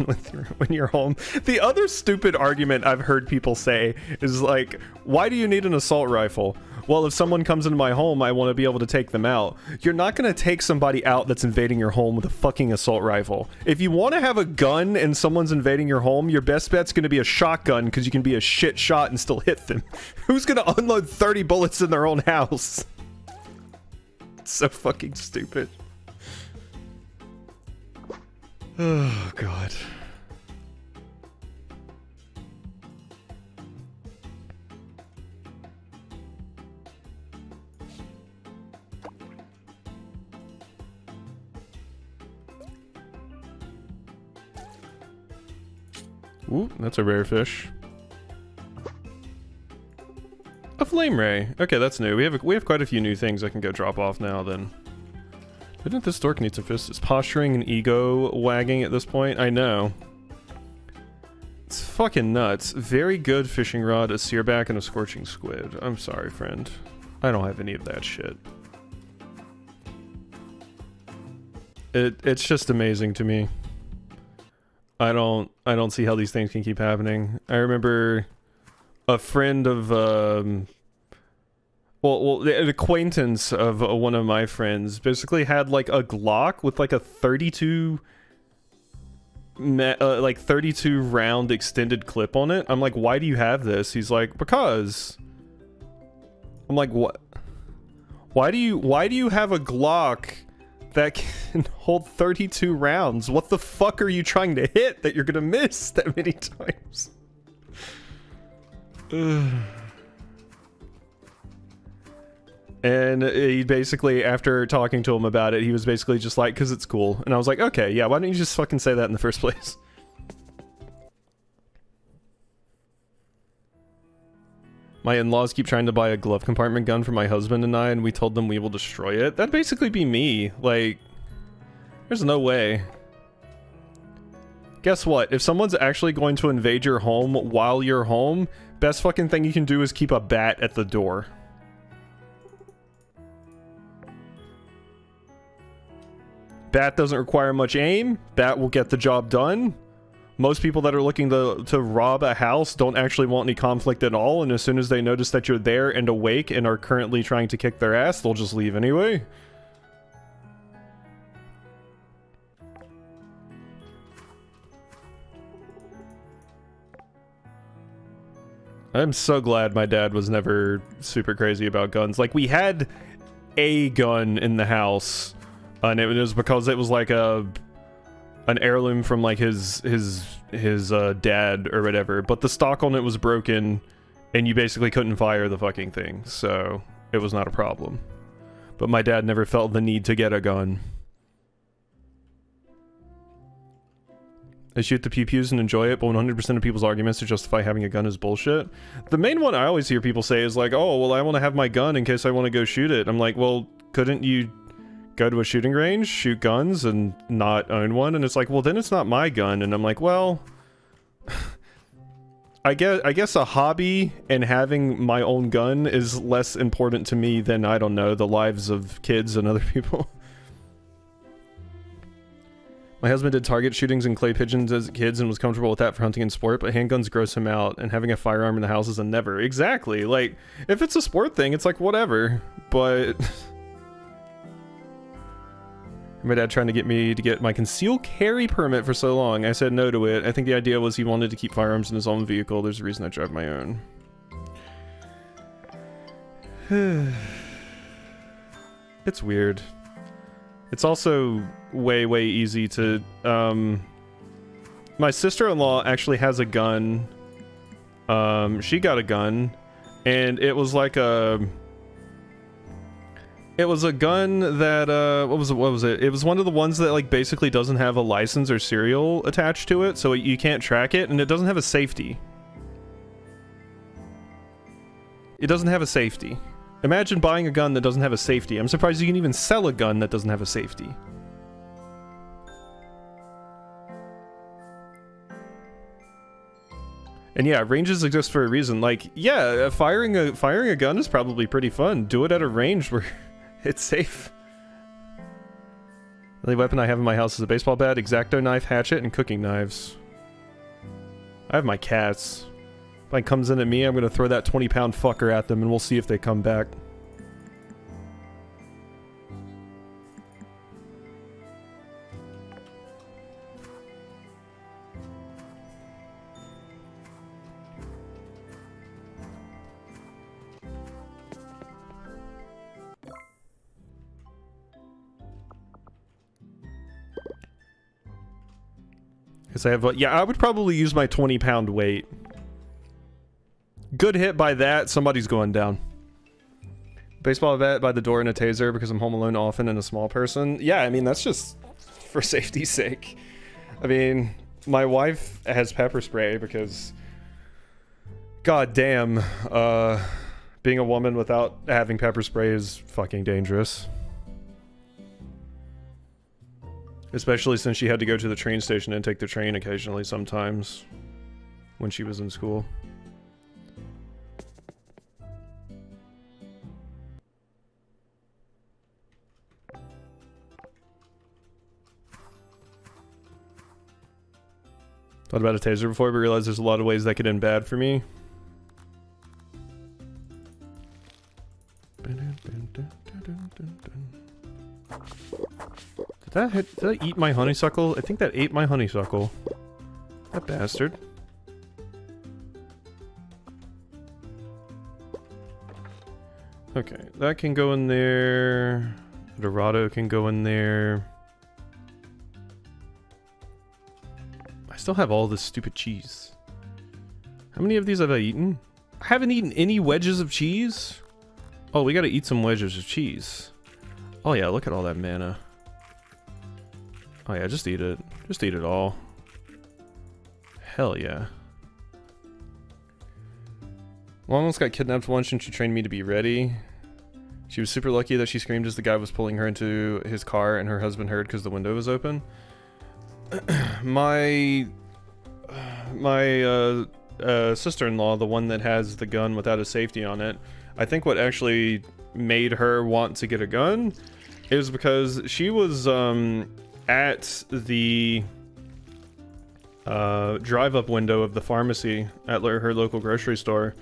S1: when you're home. The other stupid argument I've heard people say is like, why do you need an assault rifle? Well, if someone comes into my home, I want to be able to take them out. You're not going to take somebody out that's invading your home with a fucking assault rifle. If you want to have a gun and someone's invading your home, your best bet's going to be a shotgun because you can be a shit shot and still hit them. Who's going to unload 30 bullets in their own house? It's so fucking stupid. Oh, God. Ooh, that's a rare fish. A flame ray. Okay, that's new. We have quite a few new things I can go drop off now then. Didn't this dork need some fists? It's posturing and ego wagging at this point. I know. It's fucking nuts. Very good fishing rod, a searback, and a scorching squid. I'm sorry, friend. I don't have any of that shit. It's just amazing to me. I don't see how these things can keep happening. I remember a friend of an acquaintance of one of my friends basically had like a Glock with like a 32 round extended clip on it. I'm like, why do you have this? He's like, because. I'm like, what? Why do you have a Glock that can hold 32 rounds? What the fuck are you trying to hit that you're gonna miss that many times? And he basically, after talking to him about it, he was basically just like, because it's cool. And I was like, okay, yeah, why don't you just fucking say that in the first place? My in-laws keep trying to buy a glove compartment gun for my husband and I, and we told them we will destroy it. That'd basically be me. Like, there's no way. Guess what? If someone's actually going to invade your home while you're home, best fucking thing you can do is keep a bat at the door. Bat doesn't require much aim. Bat will get the job done. Most people that are looking to rob a house don't actually want any conflict at all, and as soon as they notice that you're there and awake and are currently trying to kick their ass, they'll just leave anyway. I'm so glad my dad was never super crazy about guns. Like, we had a gun in the house, and it was because it was like an heirloom from like his dad or whatever, but the stock on it was broken and you basically couldn't fire the fucking thing, so it was not a problem. But my dad never felt the need to get a gun. I shoot the pew-pews and enjoy it, but 100% of people's arguments to justify having a gun is bullshit. The main one I always hear people say is like, oh, well, I want to have my gun in case I want to go shoot it. I'm like, well, couldn't you go to a shooting range, shoot guns, and not own one? And it's like, well, then it's not my gun. And I'm like, well, I guess a hobby and having my own gun is less important to me than, I don't know, the lives of kids and other people. My husband did target shootings and clay pigeons as kids and was comfortable with that for hunting and sport, but handguns gross him out, and having a firearm in the house is a never. Exactly. Like, if it's a sport thing, it's like, whatever. But my dad trying to get me to get my concealed carry permit for so long. I said no to it. I think the idea was he wanted to keep firearms in his own vehicle. There's a reason I drive my own. It's weird. It's also way easy to, my sister-in-law actually has a gun. She got a gun, and it was like a gun that, what was it? It was one of the ones that, like, basically doesn't have a license or serial attached to it, so you can't track it, and it doesn't have a safety. It doesn't have a safety. Imagine buying a gun that doesn't have a safety. I'm surprised you can even sell a gun that doesn't have a safety. And yeah, ranges exist for a reason. Like, yeah, firing a gun is probably pretty fun. Do it at a range where it's safe. only weapon I have in my house is a baseball bat, X-Acto knife, hatchet, and cooking knives. I have my cats. If one comes in at me, I'm gonna throw that 20-pound fucker at them and we'll see if they come back. Because I have, yeah, I would probably use my 20-pound weight. Good hit by that, somebody's going down. Baseball bat by the door and a taser because I'm home alone often and a small person. Yeah, I mean, that's just for safety's sake. I mean, my wife has pepper spray because, god damn, being a woman without having pepper spray is fucking dangerous. Especially since she had to go to the train station and take the train occasionally sometimes when she was in school. Thought about a taser before, but realized there's a lot of ways that could end bad for me. Did that eat my honeysuckle? I think that ate my honeysuckle. That bastard. Okay, that can go in there. Dorado can go in there. I still have all this stupid cheese. How many of these have I eaten? I haven't eaten any wedges of cheese? Oh, we gotta eat some wedges of cheese. Oh yeah, look at all that mana. Oh yeah, just eat it. Just eat it all. Hell yeah. Well, I almost got kidnapped once and she trained me to be ready. She was super lucky that she screamed as the guy was pulling her into his car and her husband heard because the window was open. My sister-in-law, the one that has the gun without a safety on it, I think what actually made her want to get a gun is because she was at the drive-up window of the pharmacy at her local grocery store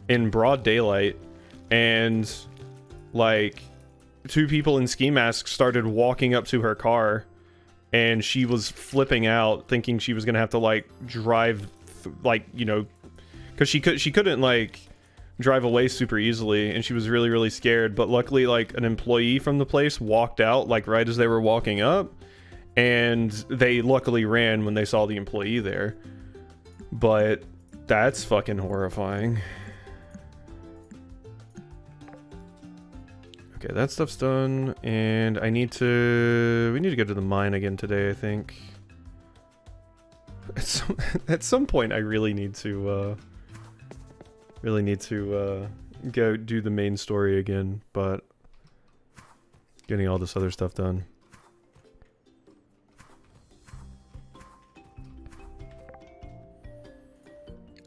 S1: in broad daylight, and like 2 people in ski masks started walking up to her car, and she was flipping out, thinking she was gonna have to like drive, like, you know, because she couldn't like drive away super easily, and she was really scared. But luckily, like, an employee from the place walked out like right as they were walking up, and they luckily ran when they saw the employee there. But that's fucking horrifying. Okay, that stuff's done, and we need to go to the mine again today, I think. At some point I really need to go do the main story again, but getting all this other stuff done.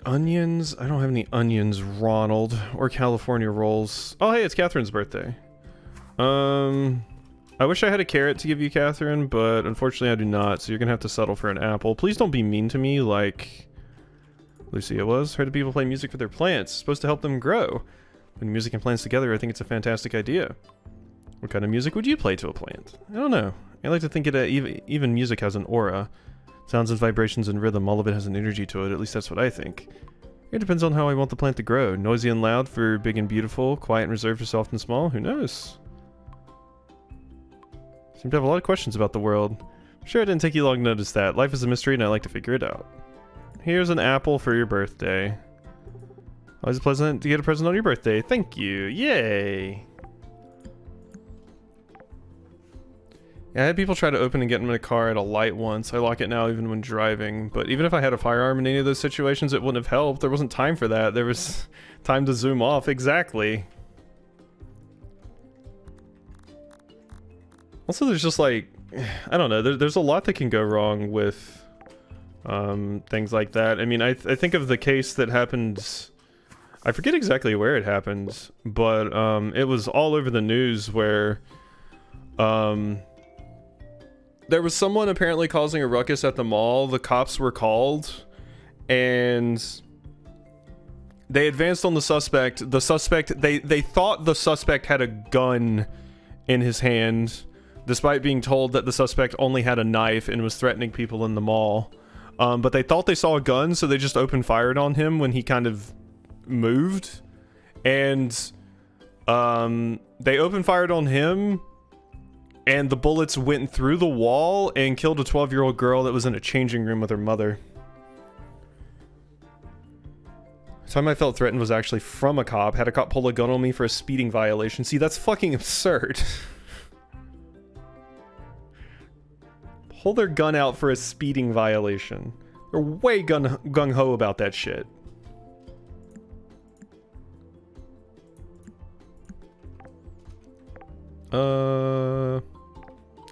S1: Onions? I don't have any onions, Ronald, or California rolls. Oh hey, it's Catherine's birthday. I wish I had a carrot to give you, Catherine, but unfortunately I do not, so you're gonna have to settle for an apple. Please don't be mean to me like Lucia was. Heard that people play music for their plants. It's supposed to help them grow. When music and plants together, I think it's a fantastic idea. What kind of music would you play to a plant? I don't know. I like to think even music has an aura. Sounds and vibrations and rhythm, all of it has an energy to it, at least that's what I think. It depends on how I want the plant to grow. Noisy and loud for big and beautiful, quiet and reserved for soft and small, who knows? Seem to have a lot of questions about the world. I'm sure it didn't take you long to notice that. Life is a mystery and I like to figure it out. Here's an apple for your birthday. Always pleasant to get a present on your birthday. Thank you. Yay! Yeah, I had people try to open and get in my car at a light once. I lock it now even when driving. But even if I had a firearm in any of those situations, it wouldn't have helped. There wasn't time for that. There was time to zoom off. Exactly. Also, there's just like, I don't know, there's a lot that can go wrong with things like that. I mean, I think of the case that happened, I forget exactly where it happened, but it was all over the news where There was someone apparently causing a ruckus at the mall. The cops were called, and they advanced on the suspect. The suspect, they thought the suspect had a gun in his hand, despite being told that the suspect only had a knife and was threatening people in the mall. But they thought they saw a gun, so they just opened fired on him when he kind of moved. And they opened fired on him, and the bullets went through the wall and killed a 12-year-old girl that was in a changing room with her mother. The time I felt threatened was actually from a cop. Had a cop pull a gun on me for a speeding violation. See, that's fucking absurd. Pull their gun out for a speeding violation. They're way gung-ho about that shit.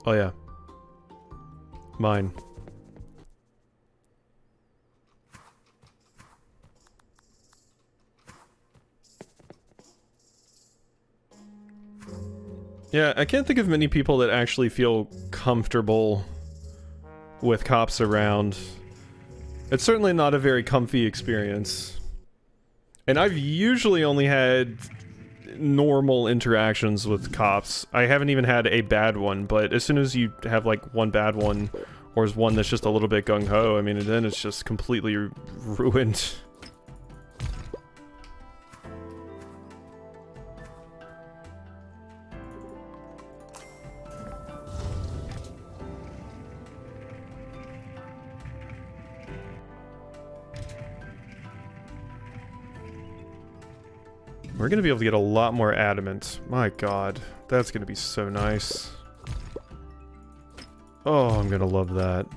S1: Oh yeah. Mine. Yeah, I can't think of many people that actually feel comfortable with cops around. It's certainly not a very comfy experience. And I've usually only had normal interactions with cops. I haven't even had a bad one, but as soon as you have like one bad one, or is one that's just a little bit gung-ho, I mean, then it's just completely ruined. We're gonna be able to get a lot more adamant. My god, that's gonna be so nice. Oh, I'm gonna love that.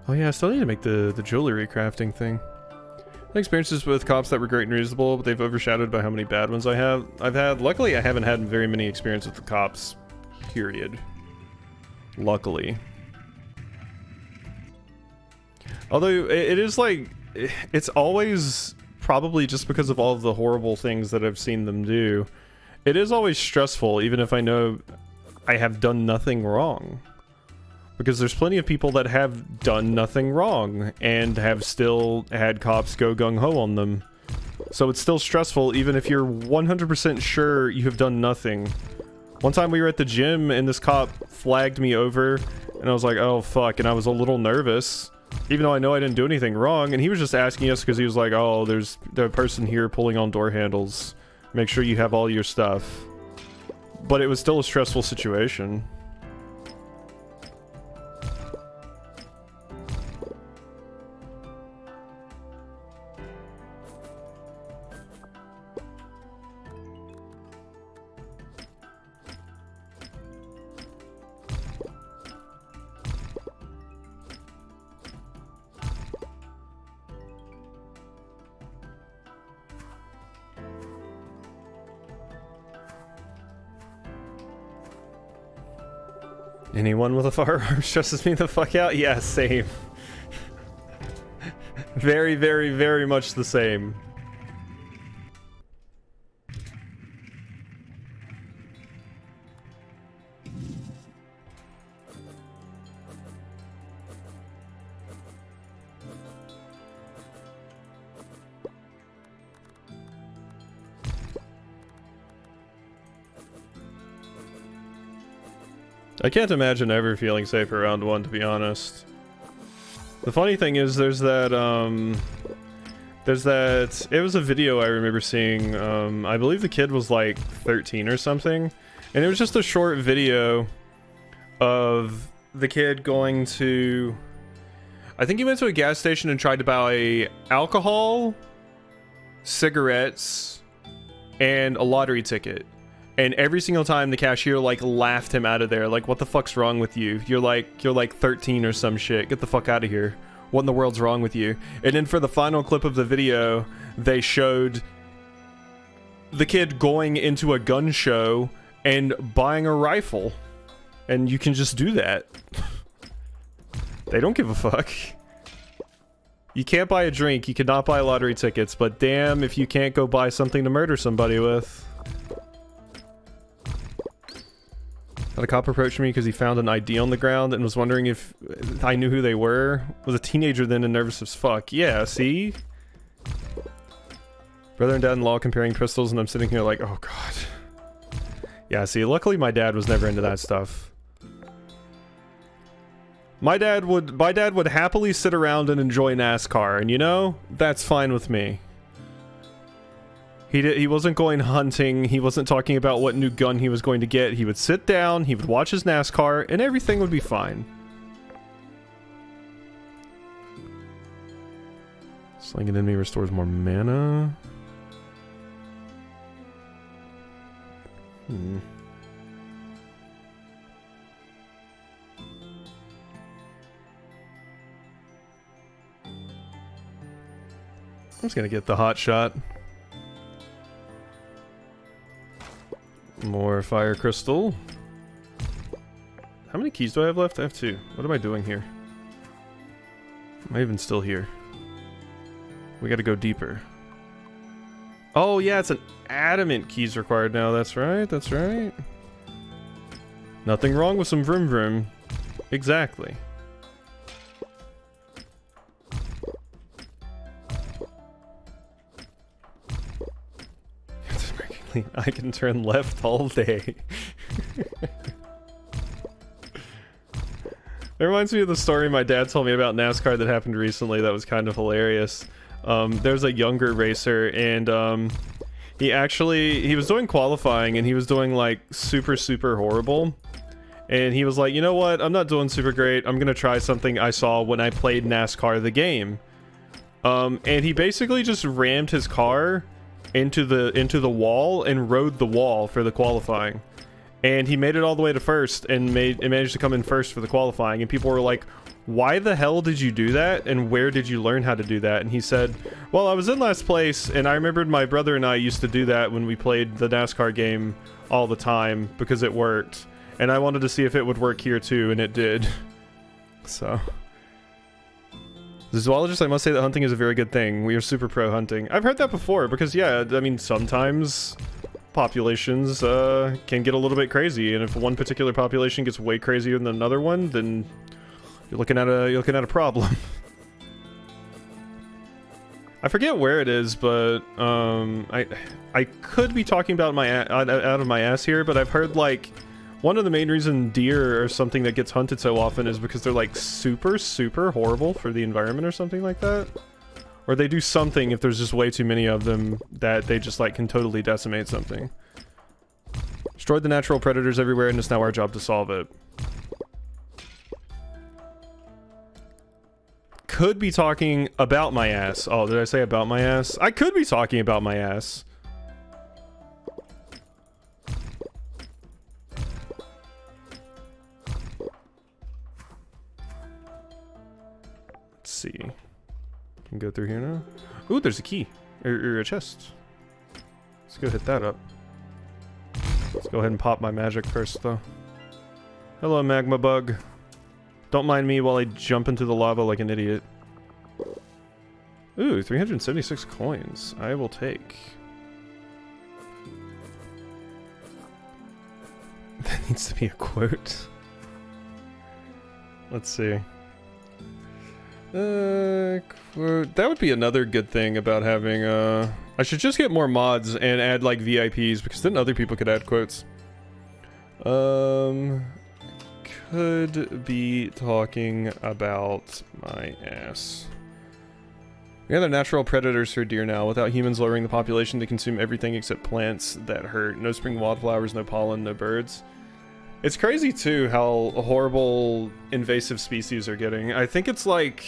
S1: Oh yeah, I still need to make the jewelry crafting thing. My experiences with cops that were great and reasonable, but they've overshadowed by how many bad ones I've had. Luckily, I haven't had very many experiences with the cops, period. Luckily. Although, it is like, it's always, probably just because of all of the horrible things that I've seen them do, it is always stressful, even if I know I have done nothing wrong. Because there's plenty of people that have done nothing wrong, and have still had cops go gung-ho on them. So it's still stressful, even if you're 100% sure you have done nothing. One time we were at the gym, and this cop flagged me over, and I was like, oh fuck, and I was a little nervous. Even though I know I didn't do anything wrong, and he was just asking us because he was like, oh, there's the person here pulling on door handles. Make sure you have all your stuff. But it was still a stressful situation. Anyone with a firearm stresses me the fuck out? Yeah, same. Very, very, very much the same. I can't imagine ever feeling safe around one, to be honest. The funny thing is, there's that, it was a video I remember seeing, I believe the kid was like 13 or something, and it was just a short video of the kid going to, I think he went to a gas station and tried to buy alcohol, cigarettes, and a lottery ticket. And every single time the cashier like laughed him out of there, like, what the fuck's wrong with you? You're like 13 or some shit. Get the fuck out of here. What in the world's wrong with you? And then for the final clip of the video, they showed the kid going into a gun show and buying a rifle. And you can just do that. They don't give a fuck. You can't buy a drink, you cannot buy lottery tickets, but damn if you can't go buy something to murder somebody with. Had a cop approached me because he found an ID on the ground and was wondering if I knew who they were. Was a teenager then and nervous as fuck. Yeah, see? Brother and dad-in-law comparing pistols, and I'm sitting here like, oh god. Yeah, see, luckily my dad was never into that stuff. My dad would happily sit around and enjoy NASCAR, and you know, that's fine with me. He wasn't going hunting, he wasn't talking about what new gun he was going to get. He would sit down, he would watch his NASCAR, and everything would be fine. Slaying an enemy restores more mana. I'm just gonna get the hot shot. More fire crystal. How many keys do I have left? I have 2. What am I doing here? Am I even still here? We gotta go deeper. Oh yeah, it's an adamant keys required now. That's right, that's right. Nothing wrong with some vroom vroom. Exactly. I can turn left all day. It reminds me of the story my dad told me about NASCAR that happened recently that was kind of hilarious. There's a younger racer, and he was doing qualifying, and he was doing like super horrible. And he was like, you know what, I'm not doing super great, I'm gonna try something I saw when I played NASCAR the game. And he basically just rammed his car into the wall and rode the wall for the qualifying, and he made it all the way to first and managed to come in first for the qualifying. And people were like, why the hell did you do that, and where did you learn how to do that? And he said, well, I was in last place, and I remembered my brother and I used to do that when we played the NASCAR game all the time because it worked, and I wanted to see if it would work here too, and it did. So as a zoologist, I must say that hunting is a very good thing. We are super pro hunting. I've heard that before because, yeah, I mean, sometimes populations can get a little bit crazy, and if one particular population gets way crazier than another one, then you're looking at a problem. I forget where it is, but I could be talking about out of my ass here, but I've heard like one of the main reasons deer are something that gets hunted so often is because they're like super horrible for the environment or something like that. Or they do something if there's just way too many of them that they just like can totally decimate something. Destroyed the natural predators everywhere, and it's now our job to solve it. Could be talking about my ass. Oh, did I say about my ass? I could be talking about my ass. Let's see. Can go through here now. Ooh, there's a key. Or a chest. Let's go hit that up. Let's go ahead and pop my magic first, though. Hello, magma bug. Don't mind me while I jump into the lava like an idiot. Ooh, 376 coins. I will take. That needs to be a quote. Let's see. Quote. That would be another good thing about having, I should just get more mods and add, like, VIPs, because then other people could add quotes. Could be talking about my ass. We have natural predators for deer now. Without humans lowering the population, they consume everything except plants that hurt. No spring wildflowers, no pollen, no birds. It's crazy, too, how horrible invasive species are getting. I think it's like...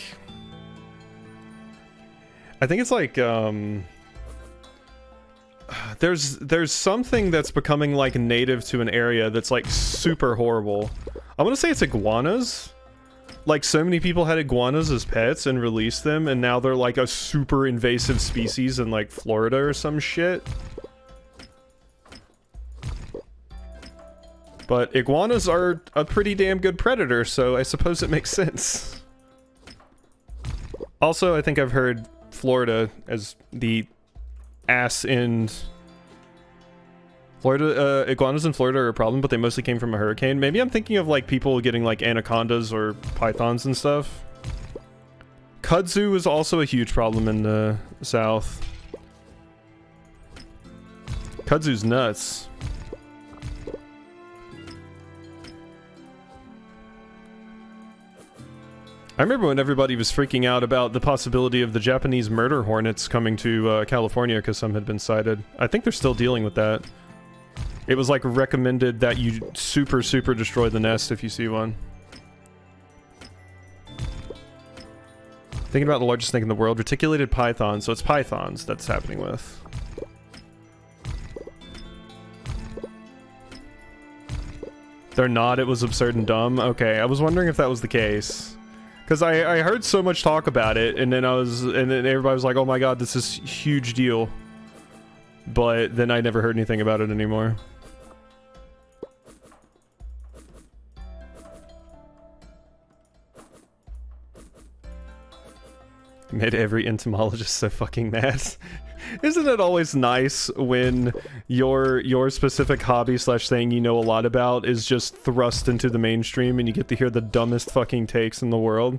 S1: There's something that's becoming, like, native to an area that's, like, super horrible. I want to say it's iguanas. Like, so many people had iguanas as pets and released them, and now they're, like, a super invasive species in, like, Florida or some shit. But iguanas are a pretty damn good predator, so I suppose it makes sense. Also, I think I've heard Florida as the ass end. Florida, iguanas in Florida are a problem, but they mostly came from a hurricane. Maybe I'm thinking of like people getting like anacondas or pythons and stuff. Kudzu is also a huge problem in the south. Kudzu's nuts. I remember when everybody was freaking out about the possibility of the Japanese murder hornets coming to California because some had been sighted. I think they're still dealing with that. It was like recommended that you super destroy the nest if you see one. Thinking about the largest snake in the world, reticulated pythons. So it's pythons that's happening with. They're not, it was absurd and dumb. Okay, I was wondering if that was the case. Because I heard so much talk about it, and then everybody was like, oh my god, this is a huge deal. But then I never heard anything about it anymore. Made every entomologist so fucking mad. Isn't it always nice when your specific hobby slash thing you know a lot about is just thrust into the mainstream and you get to hear the dumbest fucking takes in the world?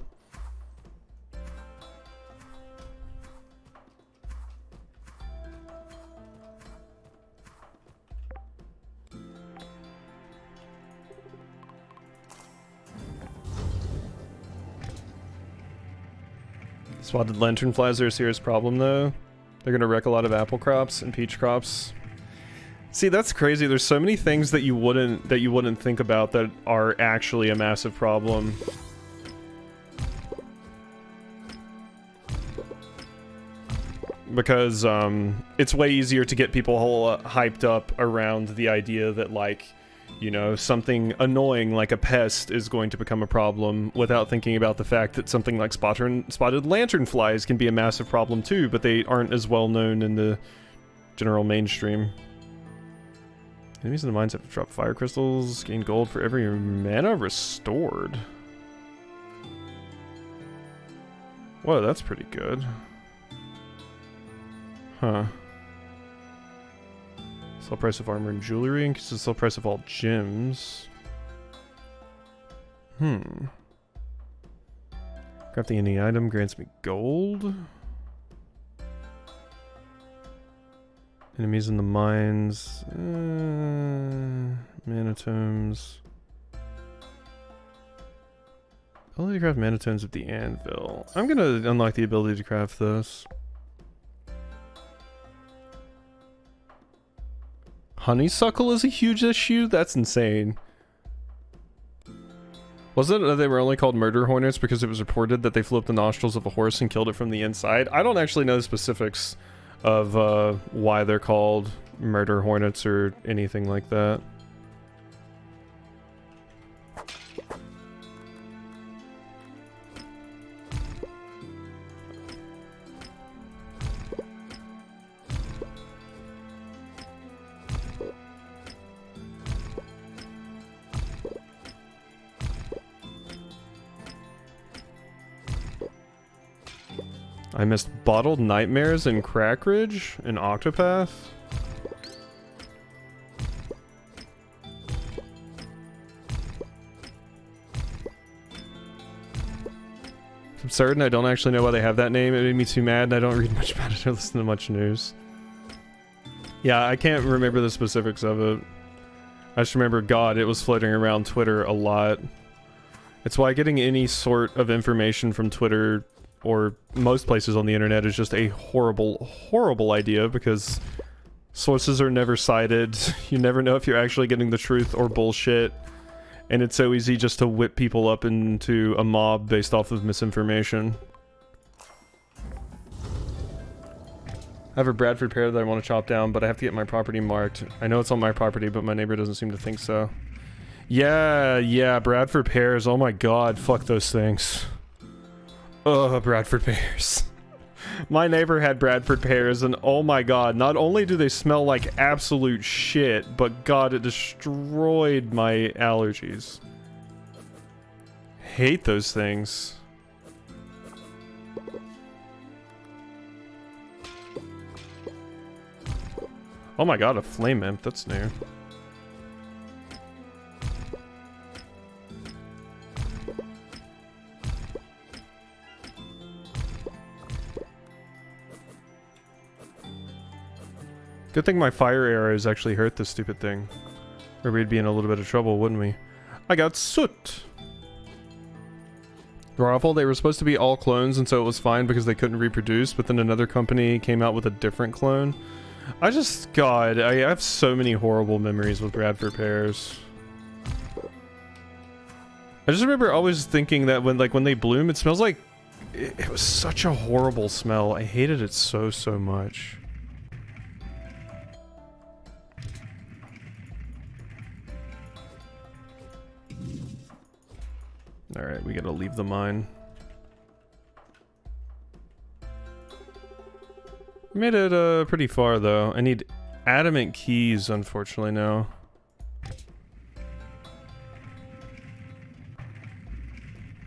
S1: Spotted lanternflies are a serious problem though. They're gonna wreck a lot of apple crops and peach crops. See, that's crazy. There's so many things that you wouldn't think about that are actually a massive problem. Because it's way easier to get people hyped up around the idea that, like, you know, something annoying like a pest is going to become a problem without thinking about the fact that something like spotted lanternflies can be a massive problem too, but they aren't as well known in the general mainstream. Enemies in the mines have to drop fire crystals, gain gold for every mana restored. Whoa, that's pretty good. Huh. Sell price of armor and jewelry increases the sell price of all gems. Crafting any item grants me gold. Enemies in the mines. Mana tomes. Ability to craft mana tomes with the anvil. I'm gonna unlock the ability to craft this. Honeysuckle is a huge issue? That's insane. Wasn't it that they were only called murder hornets because it was reported that they flew up the nostrils of a horse and killed it from the inside? I don't actually know the specifics of why they're called murder hornets or anything like that. I missed Bottled Nightmares in Crackridge and Octopath. It's absurd and I don't actually know why they have that name. It made me too mad and I don't read much about it or listen to much news. Yeah, I can't remember the specifics of it. I just remember, God, it was floating around Twitter a lot. It's why getting any sort of information from Twitter or most places on the internet is just a horrible, horrible idea because sources are never cited. You never know if you're actually getting the truth or bullshit. And it's so easy just to whip people up into a mob based off of misinformation. I have a Bradford pear that I want to chop down, but I have to get my property marked. I know it's on my property, but my neighbor doesn't seem to think so. Yeah, Bradford pears. Oh my god, fuck those things. Ugh, Bradford pears. My neighbor had Bradford pears, and oh my god, not only do they smell like absolute shit, but god, it destroyed my allergies. Hate those things. Oh my god, a flame imp. That's new. Good thing my fire arrows actually hurt this stupid thing. Or we'd be in a little bit of trouble, wouldn't we? I got soot! Raffle, they were supposed to be all clones, and so it was fine because they couldn't reproduce, but then another company came out with a different clone. God, I have so many horrible memories with Bradford pears. I just remember always thinking that when they bloom, it smells like... It was such a horrible smell. I hated it so much. Alright, we gotta leave the mine. We made it pretty far though. I need adamant keys, unfortunately, now.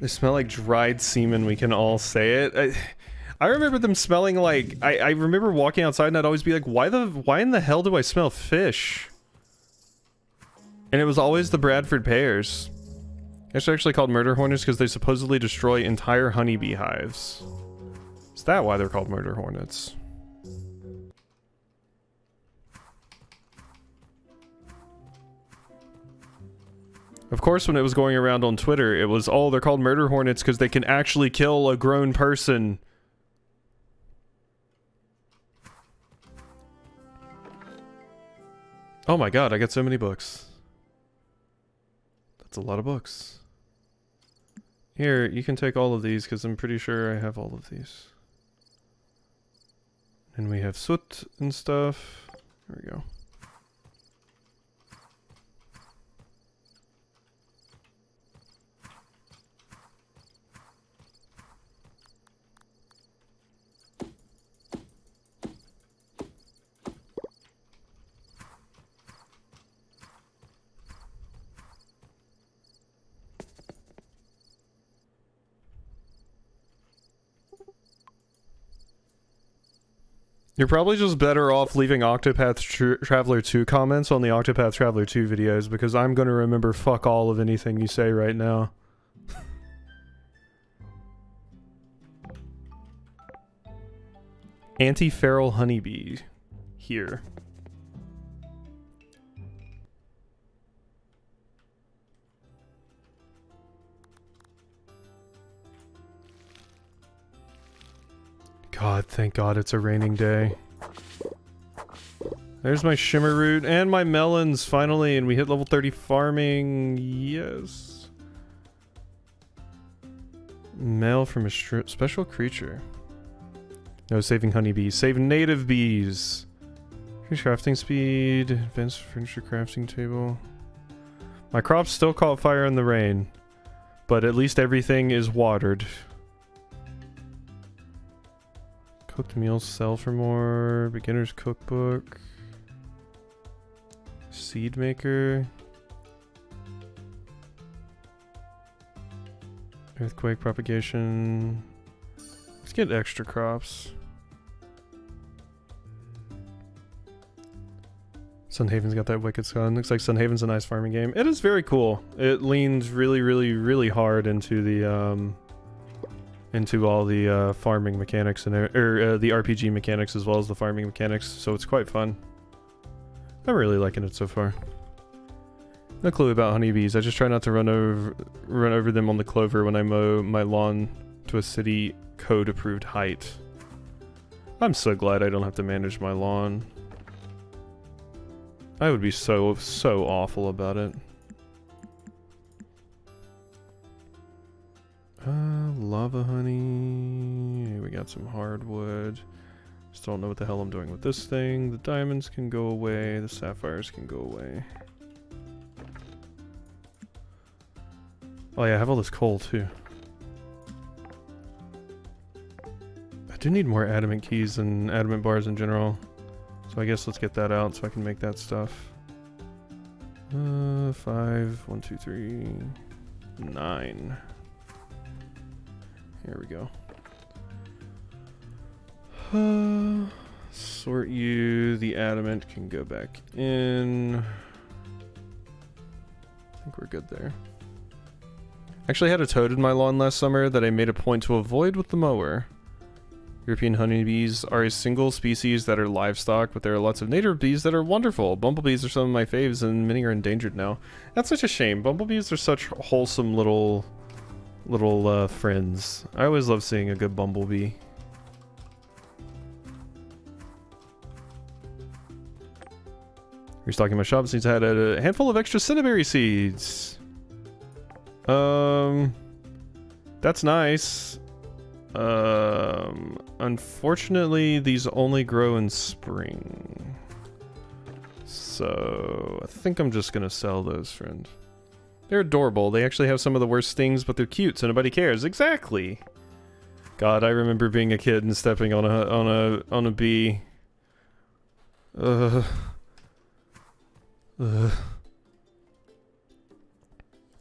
S1: They smell like dried semen, we can all say it. I remember them smelling like... I remember walking outside and I'd always be like, why in the hell do I smell fish? And it was always the Bradford pears. It's actually called murder hornets because they supposedly destroy entire honeybee hives. Is that why they're called murder hornets? Of course, when it was going around on Twitter, it was, oh, they're called murder hornets because they can actually kill a grown person. Oh my god, I got so many books. That's a lot of books. Here, you can take all of these because I'm pretty sure I have all of these. And we have soot and stuff. There we go. You're probably just better off leaving Octopath Traveler 2 comments on the Octopath Traveler 2 videos, because I'm gonna remember fuck all of anything you say right now. Anti-feral honeybee. Here. God, thank God it's a raining day. There's my shimmer root and my melons, finally, and we hit level 30 farming. Yes. Mail from a special creature. No saving honeybees. Save native bees. Increase crafting speed. Advanced furniture crafting table. My crops still caught fire in the rain, but at least everything is watered. Cooked meals sell for more. Beginner's cookbook. Seed maker. Earthquake propagation. Let's get extra crops. Sunhaven's got that wicked sun. Looks like Sunhaven's a nice farming game. It is very cool. It leans really hard into the into all the farming mechanics and the RPG mechanics as well as the farming mechanics, so it's quite fun. I'm really liking it so far. No clue about honeybees. I just try not to run over them on the clover when I mow my lawn to a city code approved height. I'm so glad I don't have to manage my lawn. I would be so awful about it. Lava honey. We got some hardwood. Still don't know what the hell I'm doing with this thing. The diamonds can go away. The sapphires can go away. Oh yeah, I have all this coal too. I do need more adamant keys and adamant bars in general. So I guess let's get that out so I can make that stuff. 5, 1, 2, 3, 9. Here we go. sort you. The adamant can go back in. I think we're good there. Actually, I had a toad in my lawn last summer that I made a point to avoid with the mower. European honeybees are a single species that are livestock, but there are lots of native bees that are wonderful. Bumblebees are some of my faves, and many are endangered now. That's such a shame. Bumblebees are such wholesome little friends. I always love seeing a good bumblebee. Restocking my shop since I had a handful of extra cinnaberry seeds. That's nice. Unfortunately, these only grow in spring. So, I think I'm just gonna sell those, friend. They're adorable. They actually have some of the worst stings, but they're cute, so nobody cares. Exactly. God, I remember being a kid and stepping on a bee. You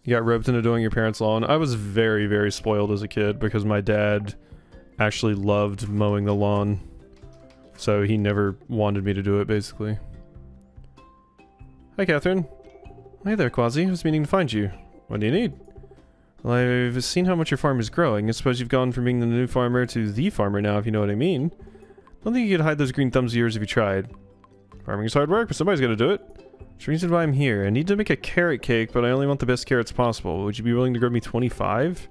S1: got roped into doing your parents' lawn. I was very, very spoiled as a kid because my dad actually loved mowing the lawn. So he never wanted me to do it, basically. Hi, Catherine. Hey there, Quasi. I was meaning to find you. What do you need? Well, I've seen how much your farm is growing. I suppose you've gone from being the new farmer to the farmer now, if you know what I mean. Don't think you could hide those green thumbs of yours if you tried. Farming is hard work, but somebody's gotta do it. Which reason why I'm here. I need to make a carrot cake, but I only want the best carrots possible. Would you be willing to grow me 25?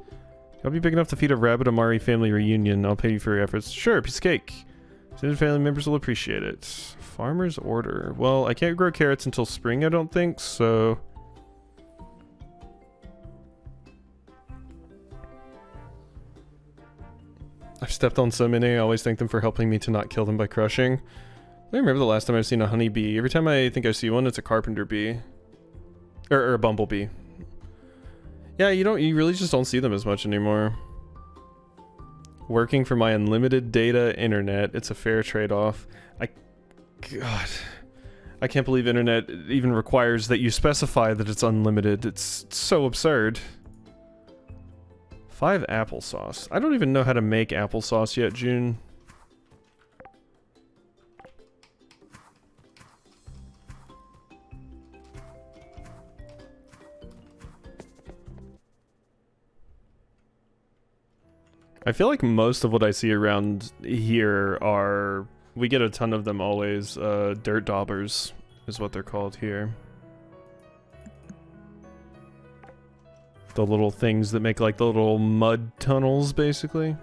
S1: I'll be big enough to feed a rabbit Amari family reunion. I'll pay you for your efforts. Sure, piece of cake. Extended family members will appreciate it. Farmer's order. Well, I can't grow carrots until spring, I don't think, so... I've stepped on so many, I always thank them for helping me to not kill them by crushing. I remember the last time I've seen a honeybee. Every time I think I see one, it's a carpenter bee. Or a bumblebee. Yeah, you really just don't see them as much anymore. Working for my unlimited data internet, it's a fair trade-off. God. I can't believe internet even requires that you specify that it's unlimited. It's so absurd. 5 applesauce. I don't even know how to make applesauce yet, June. I feel like most of what I see around here are... We get a ton of them always. Dirt daubers is what they're called here. The little things that make like the little mud tunnels, basically.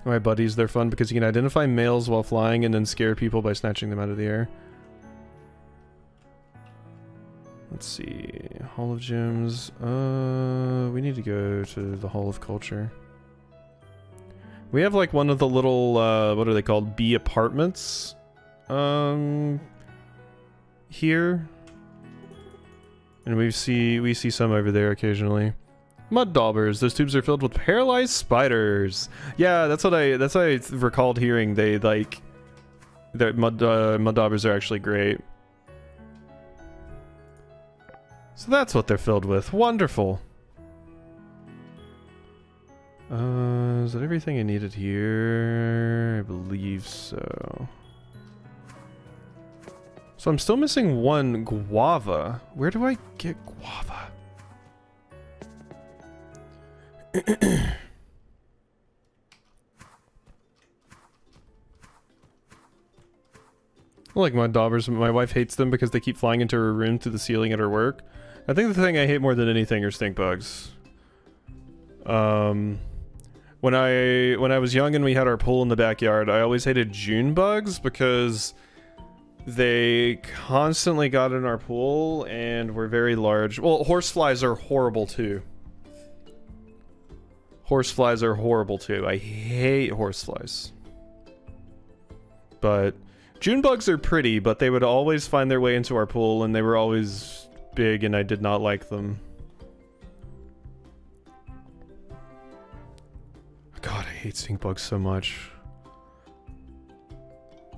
S1: Alright, buddies, they're fun because you can identify males while flying and then scare people by snatching them out of the air. Let's see. Hall of Gems. We need to go to the Hall of Culture. We have like one of the little, what are they called? Bee apartments. Here. And we see some over there occasionally. Mud daubers. Those tubes are filled with paralyzed spiders. Yeah, that's what I recalled hearing. They like, their mud daubers are actually great. So that's what they're filled with. Wonderful. Is that everything I needed here? I believe so. So I'm still missing one guava. Where do I get guava? I like mud daubers. My wife hates them because they keep flying into her room through the ceiling at her work. I think the thing I hate more than anything are stink bugs. When I was young and we had our pool in the backyard, I always hated June bugs because they constantly got in our pool and were very large. Well, horseflies are horrible too. Horseflies are horrible too. I hate horseflies. But June bugs are pretty, but they would always find their way into our pool and they were always big and I did not like them. God, I hate stink bugs so much.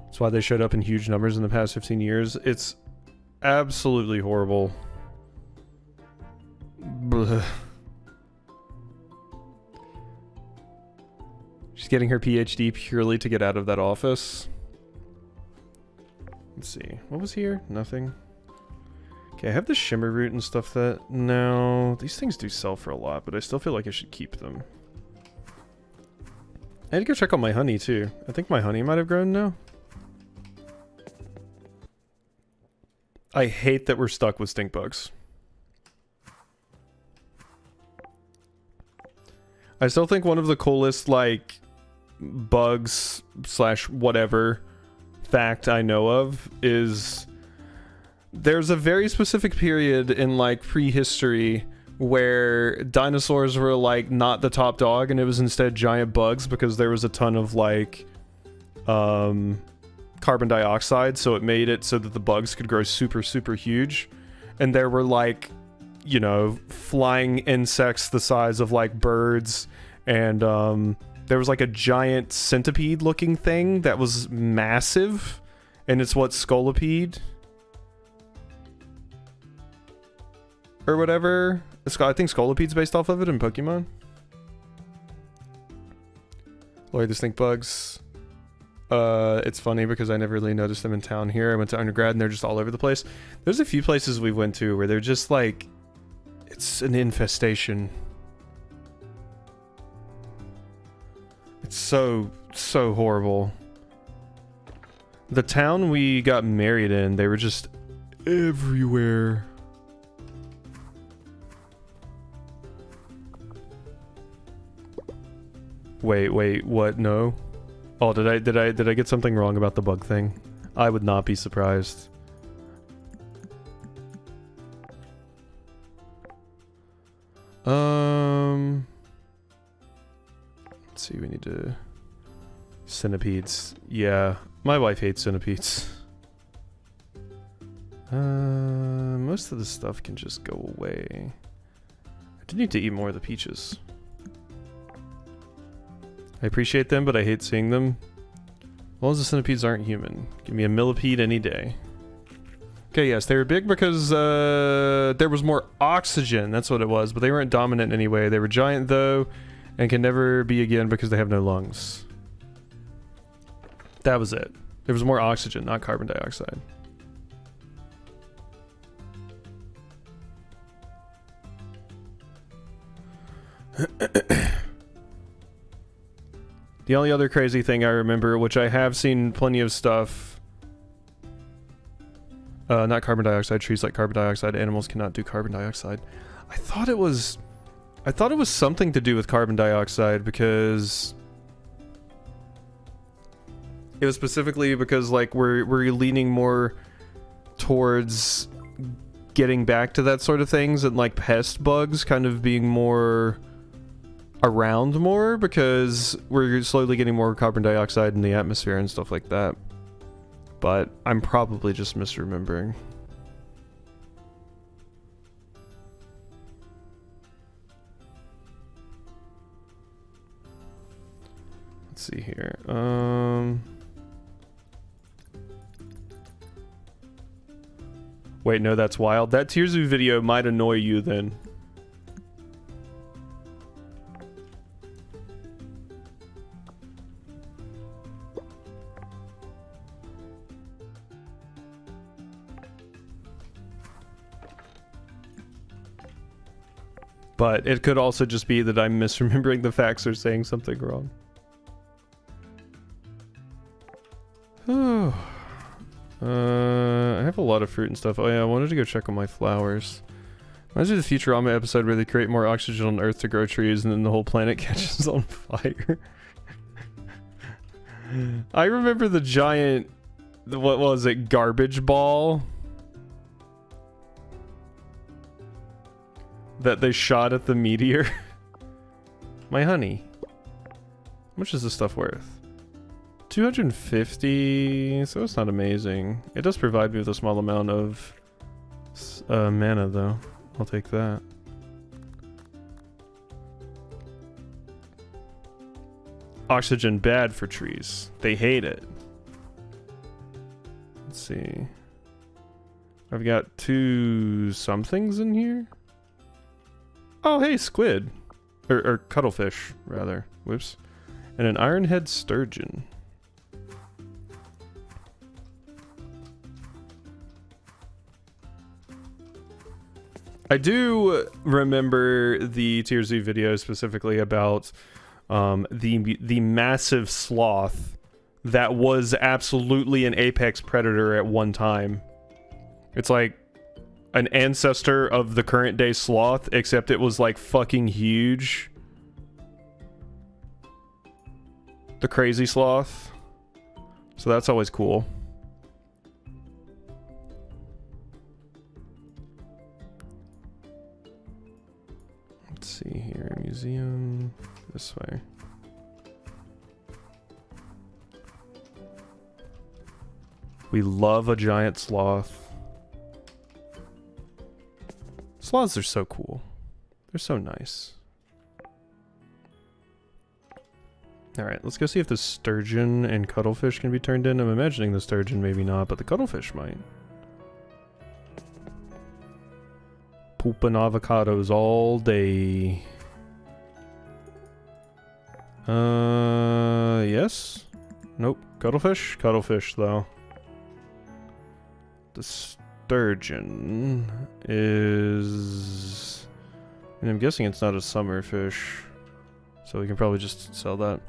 S1: That's why they showed up in huge numbers in the past 15 years. It's absolutely horrible. Blech. She's getting her PhD purely to get out of that office. Let's see. What was here? Nothing. Okay, I have the shimmer root and stuff that... No, these things do sell for a lot, but I still feel like I should keep them. I had to go check on my honey, too. I think my honey might have grown now. I hate that we're stuck with stink bugs. I still think one of the coolest, like, bugs slash whatever fact I know of is there's a very specific period in, like, prehistory where dinosaurs were, like, not the top dog and it was instead giant bugs because there was a ton of, like, carbon dioxide, so it made it so that the bugs could grow super, super huge. And there were, like, you know, flying insects the size of, like, birds, and there was, like, a giant centipede looking thing that was massive, and it's what Scolipede or whatever. I think Scolipede's based off of it in Pokemon. Lloyd the stink bugs. It's funny because I never really noticed them in town here. I went to undergrad and they're just all over the place. There's a few places we went to where they're just like, it's an infestation. It's so horrible. The town we got married in, they were just everywhere. Wait, what? No. Oh, did I get something wrong about the bug thing? I would not be surprised. Let's see, we need to... Centipedes. Yeah, my wife hates centipedes. Most of the stuff can just go away. I do need to eat more of the peaches. I appreciate them, but I hate seeing them. As long as the centipedes aren't human. Give me a millipede any day. Okay, yes, they were big because there was more oxygen. That's what it was, but they weren't dominant anyway. They were giant, though, and can never be again because they have no lungs. That was it. There was more oxygen, not carbon dioxide. The only other crazy thing I remember, which I have seen plenty of stuff... not carbon dioxide, trees like carbon dioxide, animals cannot do carbon dioxide. I thought it was something to do with carbon dioxide because... It was specifically because, like, we're leaning more towards getting back to that sort of things and, like, pest bugs kind of being more... around more because we're slowly getting more carbon dioxide in the atmosphere and stuff like that. But I'm probably just misremembering. Let's see here. Wait, no, that's wild. That Tearsu video might annoy you then. But it could also just be that I'm misremembering the facts or saying something wrong. I have a lot of fruit and stuff. Oh yeah, I wanted to go check on my flowers. Reminds me of the Futurama episode where they create more oxygen on Earth to grow trees and then the whole planet catches on fire. I remember the giant, what was it, garbage ball? That they shot at the meteor. My honey. How much is this stuff worth? 250, so it's not amazing. It does provide me with a small amount of mana, though. I'll take that. Oxygen bad for trees. They hate it. Let's see. I've got 2 somethings in here. Oh, hey, squid. Or cuttlefish, rather. Whoops. And an ironhead sturgeon. I do remember the Tier Z video specifically about the massive sloth that was absolutely an apex predator at one time. It's like an ancestor of the current day sloth, except it was like fucking huge. The crazy sloth. So that's always cool. Let's see here, museum, this way. We love a giant sloth. Sloths are so cool. They're so nice. Alright, let's go see if the sturgeon and cuttlefish can be turned in. I'm imagining the sturgeon maybe not, but the cuttlefish might. Pooping avocados all day. Yes? Nope. Cuttlefish? Cuttlefish, though. The sturgeon is... and I'm guessing it's not a summer fish. So we can probably just sell that.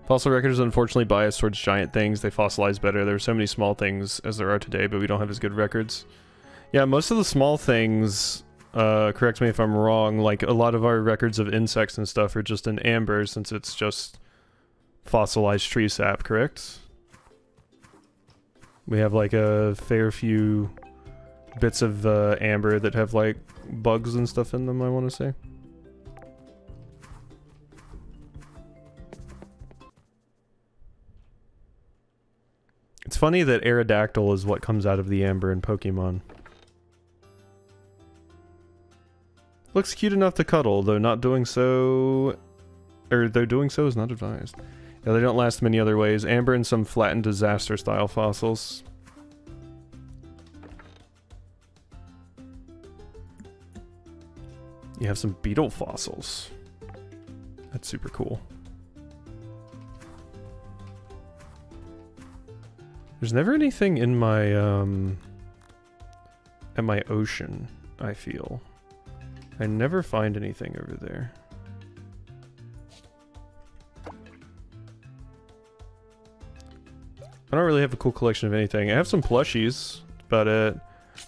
S1: Fossil record is unfortunately biased towards giant things. They fossilize better. There are so many small things as there are today, but we don't have as good records. Yeah, most of the small things, correct me if I'm wrong, like a lot of our records of insects and stuff are just in amber since it's just fossilized tree sap, correct? We have like a fair few bits of amber that have like bugs and stuff in them, I want to say. It's funny that Aerodactyl is what comes out of the amber in Pokemon. Looks cute enough to cuddle, though not doing so... or though doing so is not advised. Yeah, they don't last many other ways. Amber and some flattened disaster style fossils. You have some beetle fossils. That's super cool. There's never anything in my, at my ocean, I feel. I never find anything over there. I don't really have a cool collection of anything. I have some plushies, but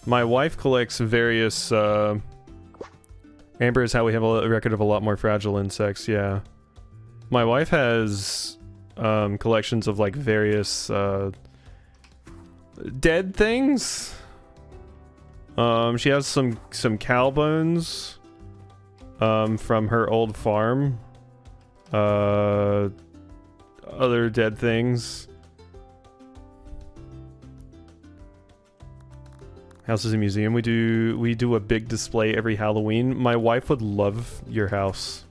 S1: my wife collects various, amber is how we have a record of a lot more fragile insects, yeah. My wife has, collections of, like, various, dead things. She has some cow bones, from her old farm. Other dead things. House is a museum. We do a big display every Halloween. My wife would love your house.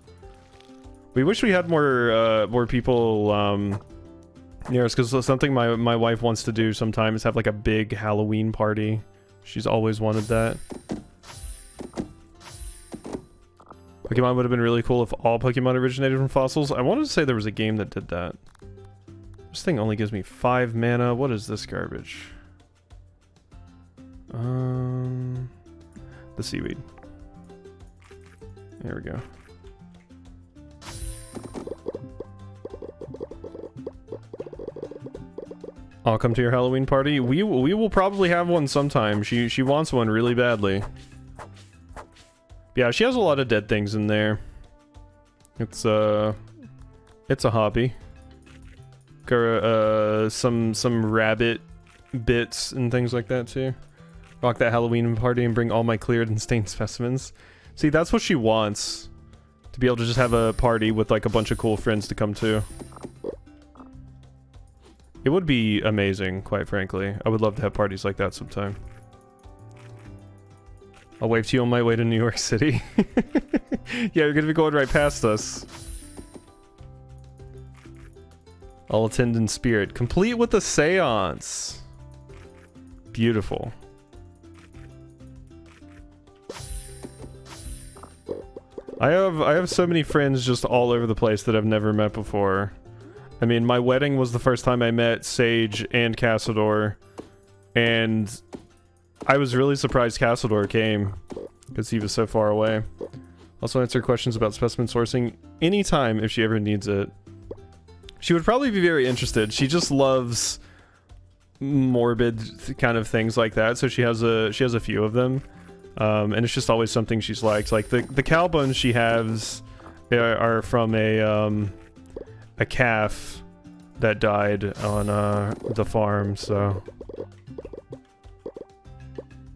S1: We wish we had more people near us, because something my wife wants to do sometime is have like a big Halloween party. She's always wanted that. Pokemon would have been really cool if all Pokemon originated from fossils. I wanted to say there was a game that did that. This thing only gives me 5 mana. What is this garbage? The seaweed. There we go. I'll come to your Halloween party. We will probably have one sometime. She wants one really badly. Yeah, she has a lot of dead things in there. It's a hobby. Some rabbit bits and things like that too. Rock that Halloween party and bring all my cleared and stained specimens. See, that's what she wants. To be able to just have a party with like a bunch of cool friends to come to. It would be amazing, quite frankly. I would love to have parties like that sometime. I'll wave to you on my way to New York City. Yeah, you're gonna be going right past us. I'll attend in spirit. Complete with a seance. Beautiful. I have so many friends just all over the place that I've never met before. I mean, my wedding was the first time I met Sage and Cassador, and I was really surprised Cassador came because he was so far away. Also answer questions about specimen sourcing anytime if she ever needs it. She would probably be very interested. She just loves morbid kind of things like that, so she has a few of them. And it's just always something she's liked. Like the cow bones she has are from a calf that died on the farm, so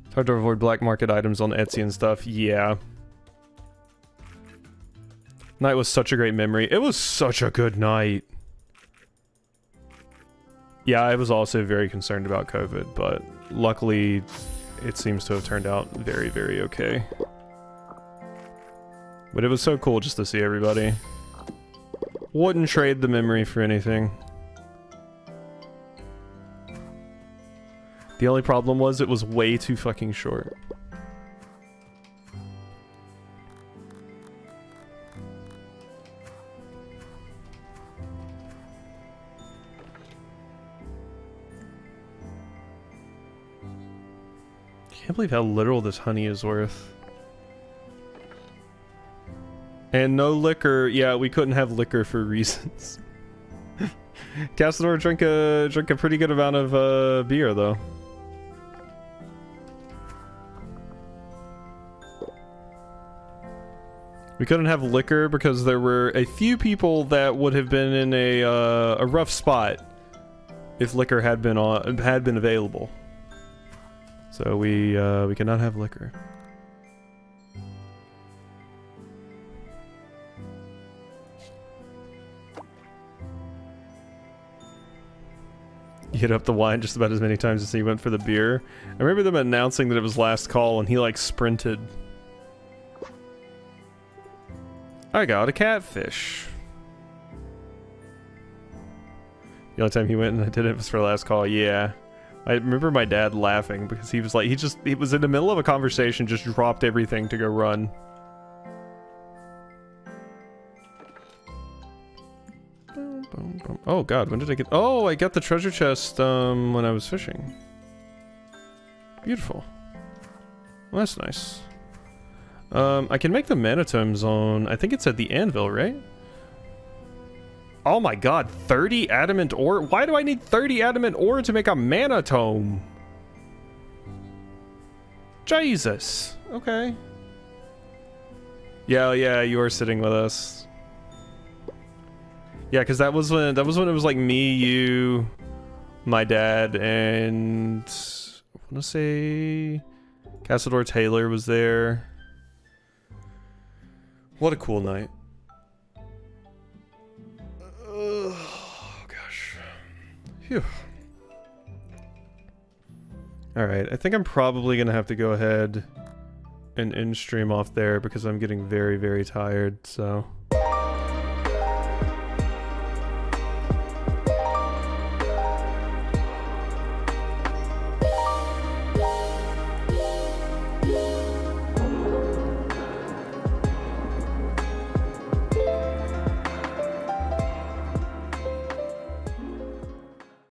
S1: it's hard to avoid black market items on Etsy and stuff. Yeah. Night was such a great memory. It was such a good night. Yeah, I was also very concerned about COVID, but luckily it seems to have turned out very, very okay. But it was so cool just to see everybody. Wouldn't trade the memory for anything. The only problem was it was way too fucking short. Can't believe how little this honey is worth. And no liquor. Yeah, we couldn't have liquor for reasons. Cassador drank a pretty good amount of beer though. We couldn't have liquor because there were a few people that would have been in a rough spot if liquor had been available. So we cannot have liquor. You hit up the wine just about as many times as he went for the beer. I remember them announcing that it was last call and he like sprinted. I got a catfish. The only time he went and I did it was for last call, yeah. I remember my dad laughing because he was like, he was in the middle of a conversation, just dropped everything to go run. Oh god, when did I get... Oh, I got the treasure chest when I was fishing. Beautiful. Well, that's nice. I can make the mana tomes on... I think it's at the anvil, right? Oh my god, 30 adamant ore? Why do I need 30 adamant ore to make a mana tome? Jesus. Okay. Yeah, you were sitting with us. Yeah, because that was when it was like me, you, my dad, and I want to say Cassador Taylor was there. What a cool night. Oh gosh. Phew. Alright, I think I'm probably gonna have to go ahead and end stream off there because I'm getting very, very tired, so...